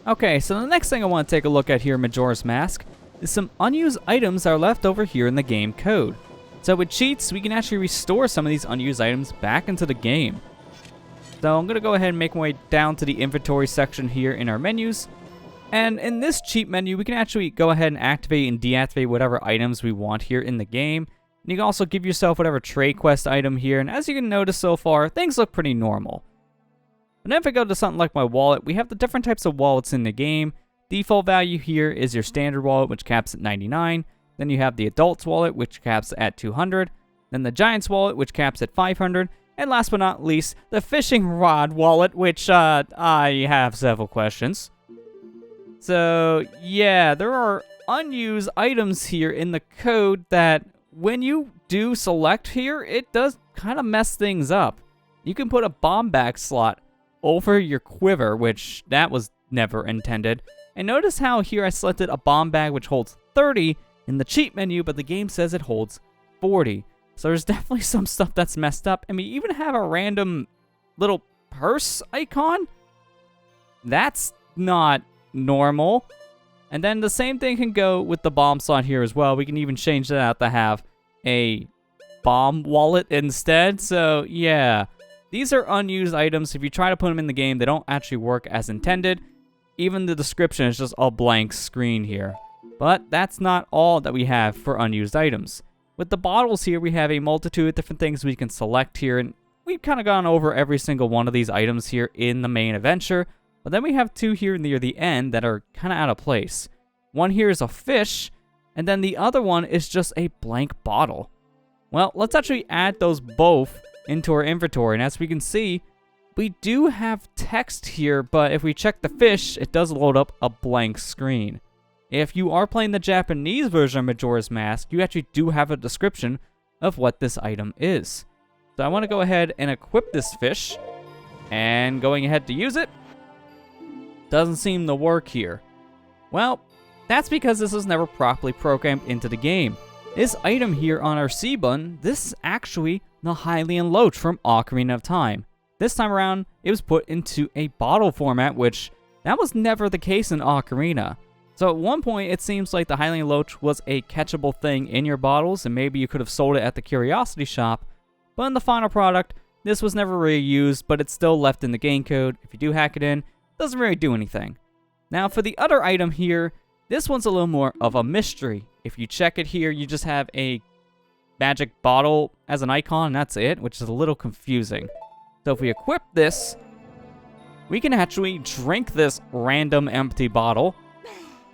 Okay, so the next thing I want to take a look at here in Majora's Mask is some unused items that are left over here in the game code. So with cheats, we can actually restore some of these unused items back into the game. So I'm going to go ahead and make my way down to the inventory section here in our menus. And in this cheat menu, we can actually go ahead and activate and deactivate whatever items we want here in the game. And you can also give yourself whatever trade quest item here. And as you can notice so far, things look pretty normal. But then if I go to something like my wallet, we have the different types of wallets in the game. Default value here is your standard wallet, which caps at 99. Then you have the adult's wallet, which caps at 200. Then the giant's wallet, which caps at 500. And last but not least, the fishing rod wallet, which I have several questions. So yeah, there are unused items here in the code that when you do select here, it does kind of mess things up. You can put a bomb bag slot over your quiver, which that was never intended. And notice how here I selected a bomb bag which holds 30 in the cheat menu, but the game says it holds 40. So there's definitely some stuff that's messed up. And we even have a random little purse icon. That's not normal. And then the same thing can go with the bomb slot here as well. We can even change that out to have a bomb wallet instead. So yeah, these are unused items. If you try to put them in the game, they don't actually work as intended. Even the description is just a blank screen here. But that's not all that we have for unused items. With the bottles here, we have a multitude of different things we can select here, and we've kind of gone over every single one of these items here in the main adventure. But then we have two here near the end that are kind of out of place. One here is a fish, and then the other one is just a blank bottle. Well, let's actually add those both into our inventory, and as we can see, we do have text here, but if we check the fish, it does load up a blank screen. If you are playing the Japanese version of Majora's Mask, you actually do have a description of what this item is. So I want to go ahead and equip this fish, and going ahead to use it, doesn't seem to work here. Well, that's because this was never properly programmed into the game. This item here on our C button, this is actually the Hylian Loach from Ocarina of Time. This time around, it was put into a bottle format, which that was never the case in Ocarina. So at one point, it seems like the Hylian Loach was a catchable thing in your bottles, and maybe you could have sold it at the Curiosity Shop. But in the final product, this was never really used, but it's still left in the game code. If you do hack it in, it doesn't really do anything. Now for the other item here, this one's a little more of a mystery. If you check it here, you just have a magic bottle as an icon, and that's it, which is a little confusing. So if we equip this, we can actually drink this random empty bottle,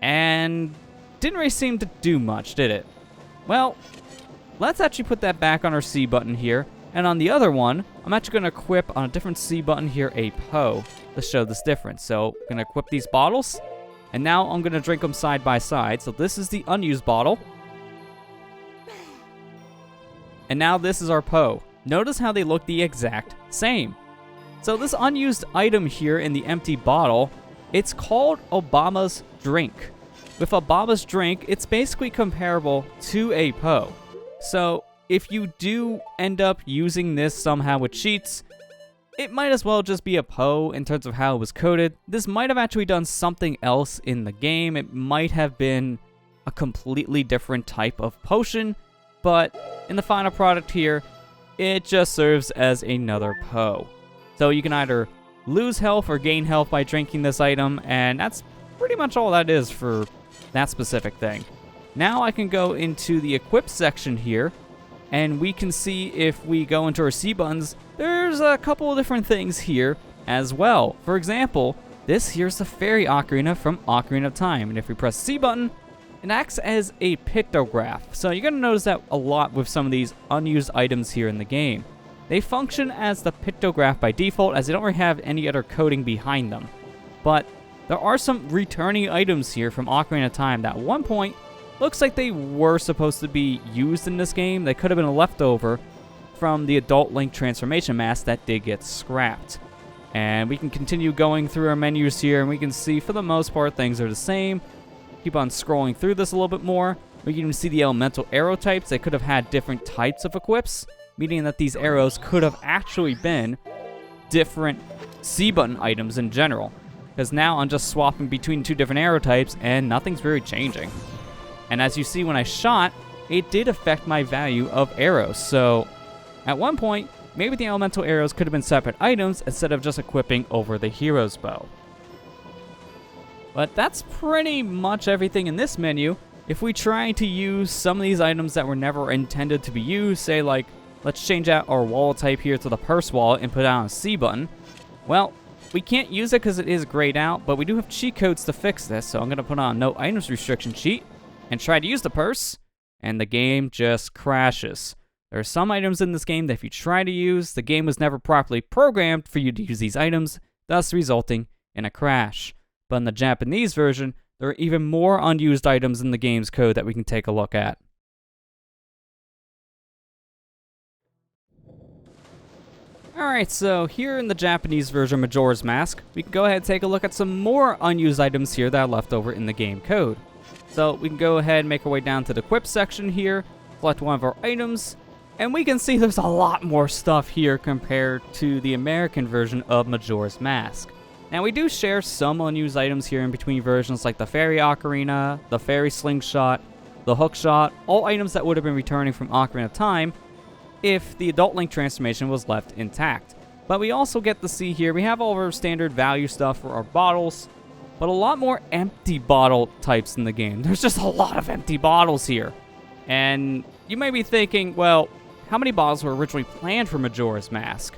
and didn't really seem to do much, did it? Well, let's actually put that back on our C button here, and on the other one, I'm actually going to equip on a different C button here a Poe to show this difference. So I'm going to equip these bottles, and now I'm going to drink them side by side. So this is the unused bottle, and now this is our Poe. Notice how they look the exact same. So this unused item here in the empty bottle, it's called Obama's Drink. With Obama's Drink, it's basically comparable to a Poe. So if you do end up using this somehow with cheats, it might as well just be a Poe in terms of how it was coded. This might have actually done something else in the game. It might have been a completely different type of potion, but in the final product here, it just serves as another Poe. So you can either lose health or gain health by drinking this item, and that's pretty much all that is for that specific thing. Now I can go into the equip section here, and we can see if we go into our C buttons, there's a couple of different things here as well. For example, this here's the fairy ocarina from Ocarina of Time, and if we press C button, it acts as a pictograph. So you're going to notice that a lot with some of these unused items here in the game. They function as the pictograph by default, as they don't really have any other coding behind them. But there are some returning items here from Ocarina of Time that at one point looks like they were supposed to be used in this game. They could have been a leftover from the Adult Link transformation mask that did get scrapped. And we can continue going through our menus here, and we can see for the most part things are the same. Keep on scrolling through this a little bit more. We can even see the elemental arrow types. They could have had different types of equips, meaning that these arrows could have actually been different C button items in general. Because now I'm just swapping between two different arrow types and nothing's really changing. And as you see when I shot, it did affect my value of arrows. So at one point, maybe the elemental arrows could have been separate items instead of just equipping over the hero's bow. But that's pretty much everything in this menu. If we try to use some of these items that were never intended to be used, say like, let's change out our wallet type here to the purse wallet and put on a C button. Well, we can't use it because it is grayed out, but we do have cheat codes to fix this. So I'm going to put on no items restriction cheat and try to use the purse, and the game just crashes. There are some items in this game that if you try to use, the game was never properly programmed for you to use these items, thus resulting in a crash. But in the Japanese version, there are even more unused items in the game's code that we can take a look at. Alright, so here in the Japanese version of Majora's Mask, we can go ahead and take a look at some more unused items here that are left over in the game code. So we can go ahead and make our way down to the equip section here, select one of our items, and we can see there's a lot more stuff here compared to the American version of Majora's Mask. Now we do share some unused items here in between versions like the Fairy Ocarina, the Fairy Slingshot, the Hookshot, all items that would have been returning from Ocarina of Time if the Adult Link transformation was left intact. But we also get to see here, we have all of our standard value stuff for our bottles, but a lot more empty bottle types in the game. There's just a lot of empty bottles here. And you may be thinking, well, how many bottles were originally planned for Majora's Mask?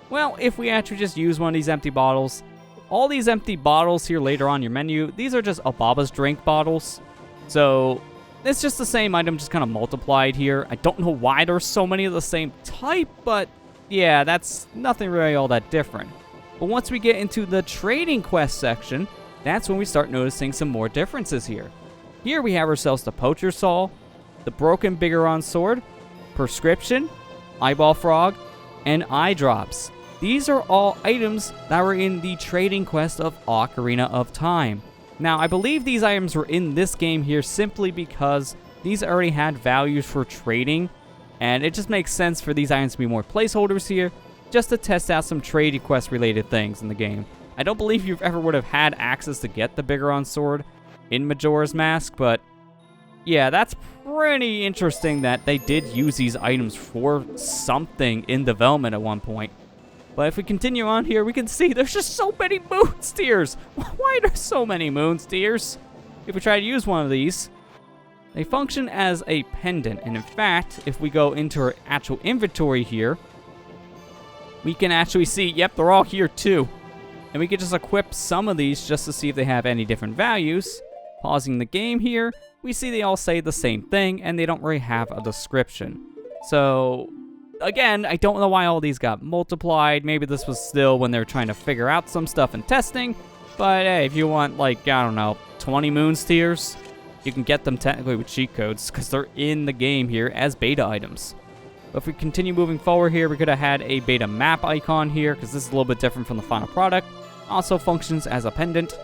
Well, if we actually just use one of these empty bottles, all these empty bottles here later on your menu, these are just Ababa's drink bottles. So it's just the same item, just kind of multiplied here. I don't know why there's so many of the same type, but yeah, that's nothing really all that different. But once we get into the trading quest section, that's when we start noticing some more differences here. Here we have ourselves the Poacher Saw, the Broken Bigoron Sword, Prescription, Eyeball Frog, and Eye Drops. These are all items that were in the trading quest of Ocarina of Time. Now, I believe these items were in this game here simply because these already had values for trading, and it just makes sense for these items to be more placeholders here, just to test out some trade quest related things in the game. I don't believe you ever would have had access to get the Bigoron Sword in Majora's Mask, but yeah, that's pretty interesting that they did use these items for something in development at one point. But if we continue on here, we can see there's just so many moon steers. Why are there so many moon steers? If we try to use one of these, they function as a pendant. And in fact, if we go into our actual inventory here, we can actually see, yep, they're all here too. And we can just equip some of these just to see if they have any different values. Pausing the game here, we see they all say the same thing, and they don't really have a description. So again, I don't know why all these got multiplied. Maybe this was still when they were trying to figure out some stuff in testing. But hey, if you want, like, I don't know, 20 moon steers, you can get them technically with cheat codes because they're in the game here as beta items. But if we continue moving forward here, we could have had a beta map icon here because this is a little bit different from the final product. Also functions as a pendant.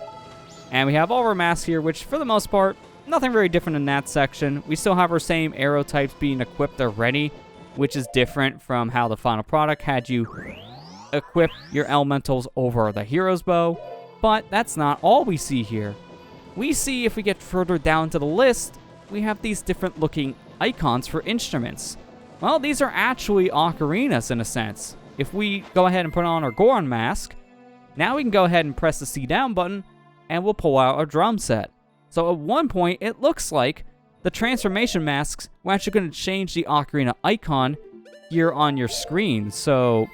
And we have all of our masks here, which for the most part, nothing very different in that section. We still have our same arrow types being equipped already, which is different from how the final product had you equip your elementals over the hero's bow. But that's not all we see here. We see, if we get further down to the list, we have these different looking icons for instruments. Well, these are actually ocarinas in a sense. If we go ahead and put on our Goron mask, now we can go ahead and press the C down button, and we'll pull out our drum set. So at one point, it looks like the transformation masks were actually going to change the ocarina icon here on your screen. So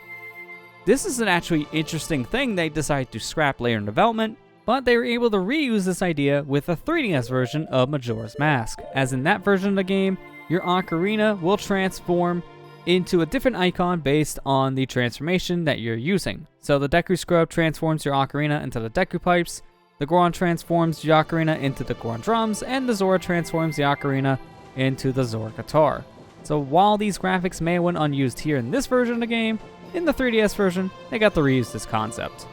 this is an actually interesting thing they decided to scrap later in development, but they were able to reuse this idea with a 3DS version of Majora's Mask. As in that version of the game, your ocarina will transform into a different icon based on the transformation that you're using. So the Deku Scrub transforms your ocarina into the Deku Pipes, the Goron transforms the ocarina into the Goron drums, and the Zora transforms the ocarina into the Zora guitar. So while these graphics may have went unused here in this version of the game, in the 3DS version, they got to reuse this concept.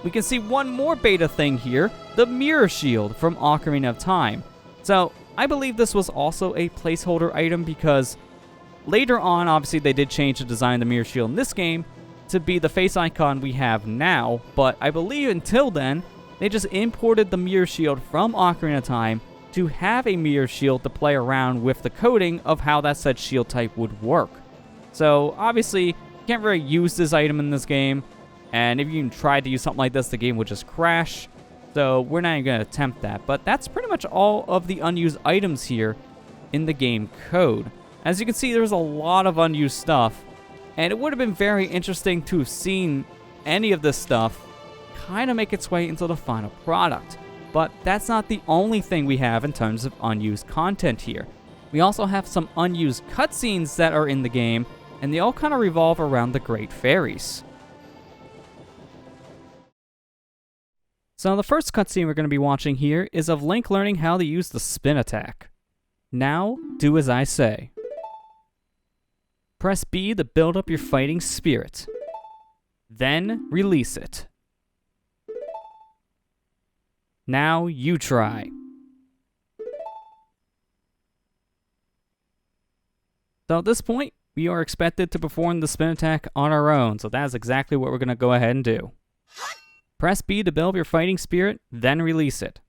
We can see one more beta thing here, the mirror shield from Ocarina of Time. So I believe this was also a placeholder item because later on, obviously they did change the design of the mirror shield in this game to be the face icon we have now, but I believe until then, they just imported the mirror shield from Ocarina of Time to have a mirror shield to play around with the coding of how that said shield type would work. So obviously, you can't really use this item in this game, and if you even tried to use something like this, the game would just crash. So we're not even going to attempt that, but that's pretty much all of the unused items here in the game code. As you can see, there's a lot of unused stuff, and it would have been very interesting to have seen any of this stuff kind of make its way into the final product. But that's not the only thing we have in terms of unused content here. We also have some unused cutscenes that are in the game, and they all kind of revolve around the Great Fairies. So the first cutscene we're going to be watching here is of Link learning how to use the spin attack. Now, do as I say. Press B to build up your fighting spirit. Then, release it. Now, you try. So at this point, we are expected to perform the spin attack on our own, so that's exactly what we're going to go ahead and do. Press B to build your fighting spirit, then release it.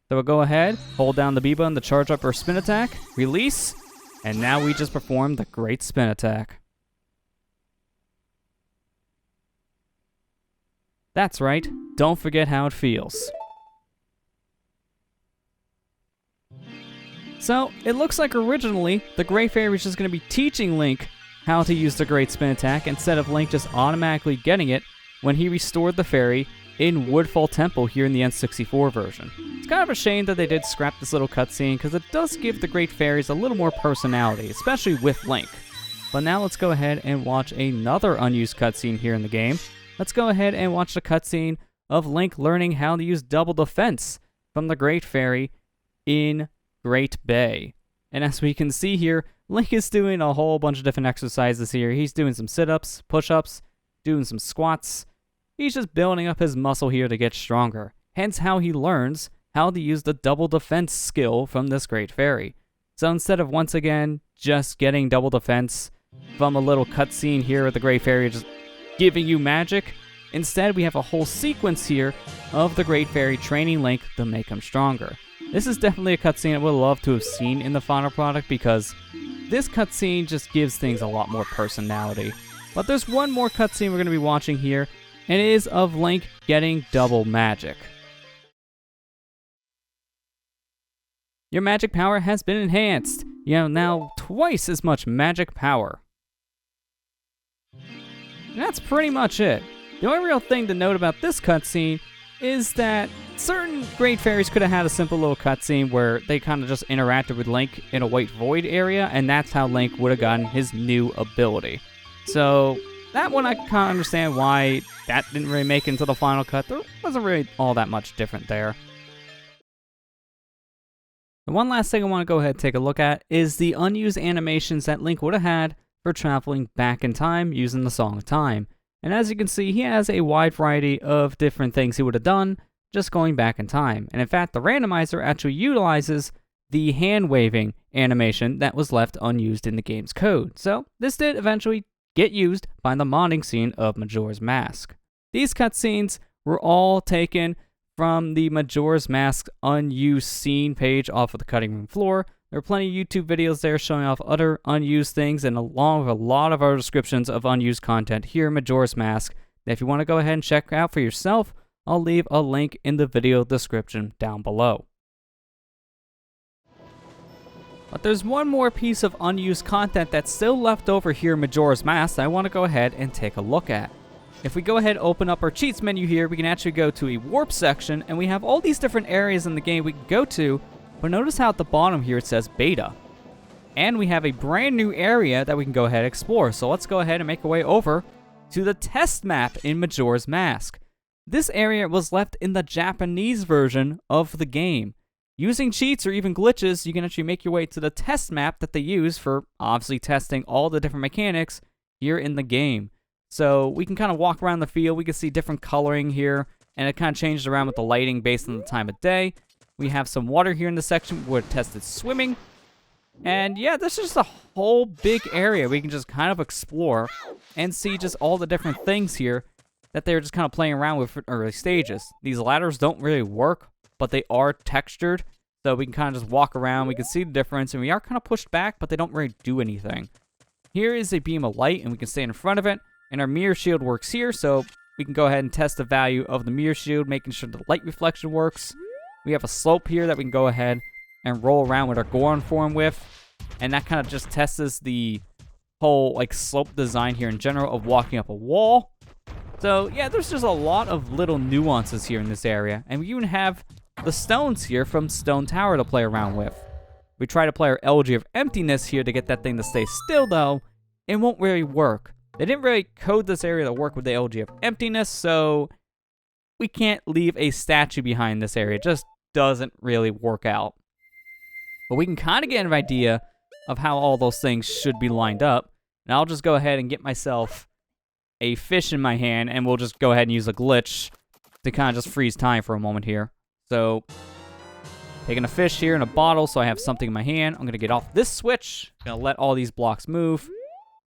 So we'll go ahead, hold down the B button to charge up our spin attack, release, and now we just performed the great spin attack. That's right, don't forget how it feels. So, it looks like originally, the Great Fairy was just going to be teaching Link how to use the Great Spin Attack instead of Link just automatically getting it when he restored the fairy in Woodfall Temple here in the N64 version. It's kind of a shame that they did scrap this little cutscene because it does give the Great Fairies a little more personality, especially with Link. But now let's go ahead and watch another unused cutscene here in the game. Let's go ahead and watch the cutscene of Link learning how to use double defense from the Great Fairy in Great Bay. And as we can see here, Link is doing a whole bunch of different exercises here. He's doing some sit-ups, push-ups, doing some squats. He's just building up his muscle here to get stronger. Hence how he learns how to use the double defense skill from this Great Fairy. So instead of once again just getting double defense from a little cutscene here with the Great Fairy just giving you magic, instead we have a whole sequence here of the Great Fairy training Link to make him stronger. This is definitely a cutscene I would love to have seen in the final product because this cutscene just gives things a lot more personality. But there's one more cutscene we're going to be watching here, and it is of Link getting double magic. Your magic power has been enhanced. You have now twice as much magic power. And that's pretty much it. The only real thing to note about this cutscene is that certain Great Fairies could have had a simple little cutscene where they kind of just interacted with Link in a white void area, and that's how Link would have gotten his new ability. So that one I can kind of understand why that didn't really make it into the final cut. There wasn't really all that much different there. The one last thing I want to go ahead and take a look at is the unused animations that Link would have had for traveling back in time using the Song of Time. And as you can see, he has a wide variety of different things he would have done just going back in time. And in fact, the randomizer actually utilizes the hand-waving animation that was left unused in the game's code. So this did eventually get used by the modding scene of Majora's Mask. These cutscenes were all taken from the Majora's Mask unused scene page off of the cutting room floor. There are plenty of YouTube videos there showing off other unused things and along with a lot of other descriptions of unused content here in Majora's Mask. If you want to go ahead and check out for yourself, I'll leave a link in the video description down below. But there's one more piece of unused content that's still left over here in Majora's Mask that I want to go ahead and take a look at. If we go ahead and open up our cheats menu here, we can actually go to a warp section, and we have all these different areas in the game we can go to, but notice how at the bottom here it says beta. And we have a brand new area that we can go ahead and explore. So let's go ahead and make our way over to the test map in Majora's Mask. this area was left in the Japanese version of the game. Using cheats or even glitches, you can actually make your way to the test map that they use for obviously testing all the different mechanics here in the game. So we can kind of walk around the field. We can see different coloring here, and it kind of changes around with the lighting based on the time of day. We have some water here in this section where it tested swimming. And yeah, this is just a whole big area we can just kind of explore and see just all the different things here that they're just kind of playing around with for early stages. These ladders don't really work, but they are textured, so we can kind of just walk around. We can see the difference, and we are kind of pushed back, but they don't really do anything. Here is a beam of light, and we can stand in front of it, and our mirror shield works here, so we can go ahead and test the value of the mirror shield, making sure the light reflection works. We have a slope here that we can go ahead and roll around with our Goron form with, and that kind of just tests the whole like slope design here in general of walking up a wall. So yeah, there's just a lot of little nuances here in this area, and we even have the stones here from Stone Tower to play around with. We try to play our Elegy of Emptiness here to get that thing to stay still, though it won't really work. They didn't really code this area to work with the Elegy of Emptiness, so we can't leave a statue behind this area. It just doesn't really work out. But we can kind of get an idea of how all those things should be lined up. And I'll just go ahead and get myself a fish in my hand, and we'll just go ahead and use a glitch to kind of just freeze time for a moment here. So, taking a fish here in a bottle so I have something in my hand. I'm going to get off this switch. Going to let all these blocks move.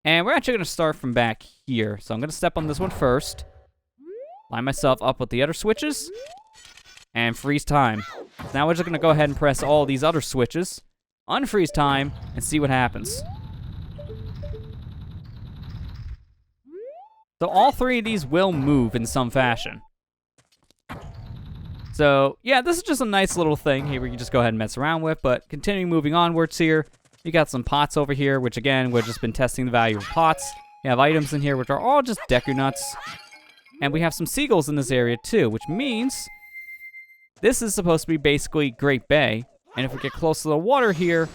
And we're actually going to start from back here. So I'm going to step on this one first. Line myself up with the other switches. And freeze time. Now we're just going to go ahead and press all these other switches. Unfreeze time and see what happens. So all three of these will move in some fashion. So yeah, this is just a nice little thing here we can just go ahead and mess around with, but continuing moving onwards here, we got some pots over here, which again, we've just been testing the value of pots. We have items in here which are all just Deku Nuts. And we have some seagulls in this area too, which means this is supposed to be basically Great Bay. And if we get close to the water here,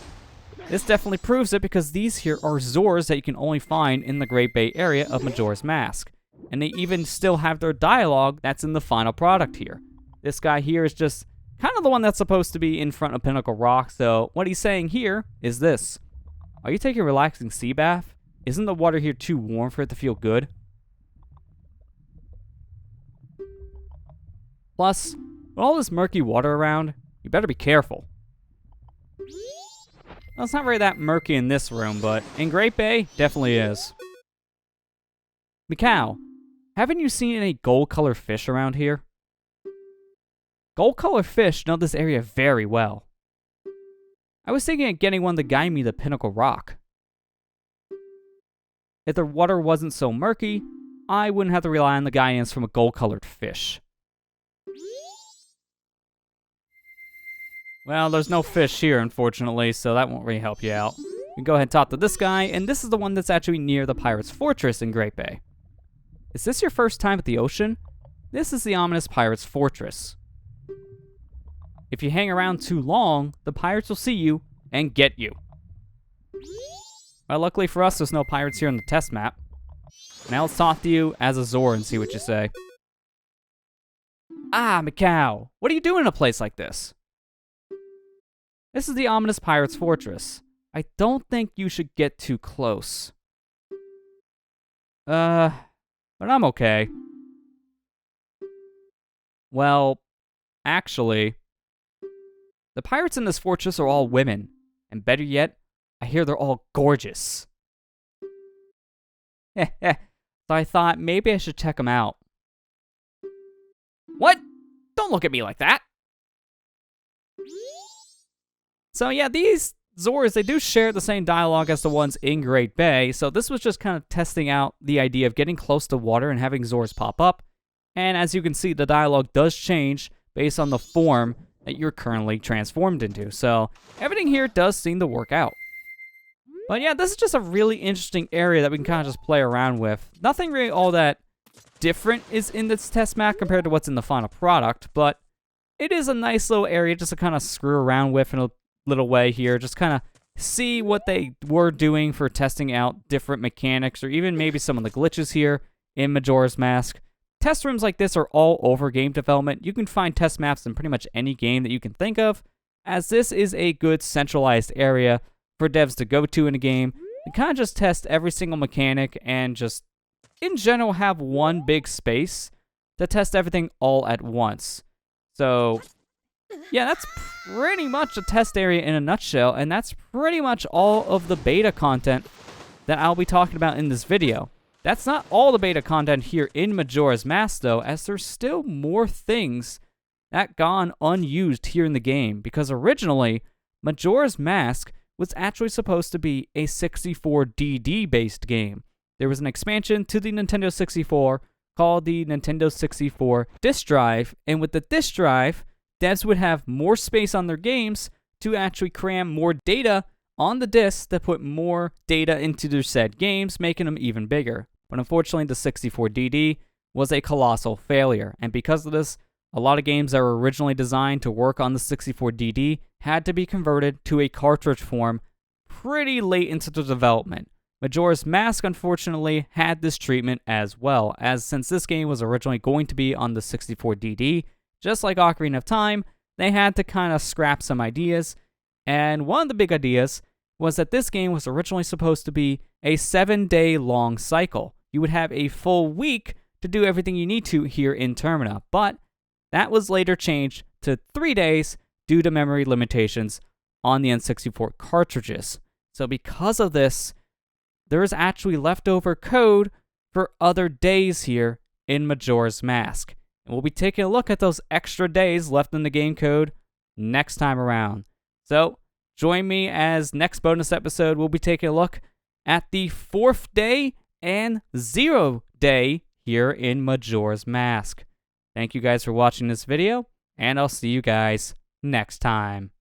this definitely proves it, because these here are Zors that you can only find in the Great Bay area of Majora's Mask. And they even still have their dialogue that's in the final product here. This guy here is just kind of the one that's supposed to be in front of Pinnacle Rock, so what he's saying here is this. Are you taking a relaxing sea bath? Isn't the water here too warm for it to feel good? Plus, with all this murky water around, you better be careful. Well, it's not really that murky in this room, but in Great Bay, definitely is. Mikau, haven't you seen any gold-colored fish around here? Gold-colored fish know this area very well. I was thinking of getting one to guide me to Pinnacle Rock. If the water wasn't so murky, I wouldn't have to rely on the guidance from a gold-colored fish. Well, there's no fish here, unfortunately, so that won't really help you out. We can go ahead and talk to this guy, and this is the one that's actually near the Pirate's Fortress in Great Bay. Is this your first time at the ocean? This is the ominous Pirate's Fortress. If you hang around too long, the pirates will see you and get you. Well, luckily for us, there's no pirates here on the test map. Now let's talk to you as a Zor and see what you say. Ah, Mikau, what are you doing in a place like this? This is the ominous Pirate's Fortress. I don't think you should get too close. But I'm okay. Well, actually, the pirates in this fortress are all women. And better yet, I hear they're all gorgeous. So I thought maybe I should check them out. What? Don't look at me like that. So yeah, these Zors, they do share the same dialogue as the ones in Great Bay, so this was just kind of testing out the idea of getting close to water and having Zors pop up. And as you can see, the dialogue does change based on the form that you're currently transformed into. So everything here does seem to work out. But yeah, this is just a really interesting area that we can kind of just play around with. Nothing really all that different is in this test map compared to what's in the final product, but it is a nice little area just to kind of screw around with in a little way here. Just kind of see what they were doing for testing out different mechanics, or even maybe some of the glitches here in Majora's Mask. test rooms like this are all over game development. You can find test maps in pretty much any game that you can think of, as this is a good centralized area for devs to go to in a game and kind of just test every single mechanic and just, in general, have one big space to test everything all at once. So, yeah, that's pretty much a test area in a nutshell, and that's pretty much all of the beta content that I'll be talking about in this video. That's not all the beta content here in Majora's Mask, though, as there's still more things that gone unused here in the game, because originally, Majora's Mask was actually supposed to be a 64DD based game. There was an expansion to the Nintendo 64 called the Nintendo 64 Disk Drive, and with the disk drive, devs would have more space on their games to actually cram more data on the disc to put more data into their said games, making them even bigger. But unfortunately, the 64DD was a colossal failure, and because of this, a lot of games that were originally designed to work on the 64DD had to be converted to a cartridge form pretty late into the development. Majora's Mask, unfortunately, had this treatment as well, as since this game was originally going to be on the 64DD, just like Ocarina of Time, they had to kind of scrap some ideas, and one of the big ideas was that this game was originally supposed to be a 7-day long cycle. You would have a full week to do everything you need to here in Termina, but that was later changed to 3 days due to memory limitations on the N64 cartridges. So because of this, there is actually leftover code for other days here in Majora's Mask. And we'll be taking a look at those extra days left in the game code next time around. So join me as next bonus episode we'll be taking a look at the 4th day and 0 day here in Majora's Mask. Thank you guys for watching this video, and I'll see you guys next time.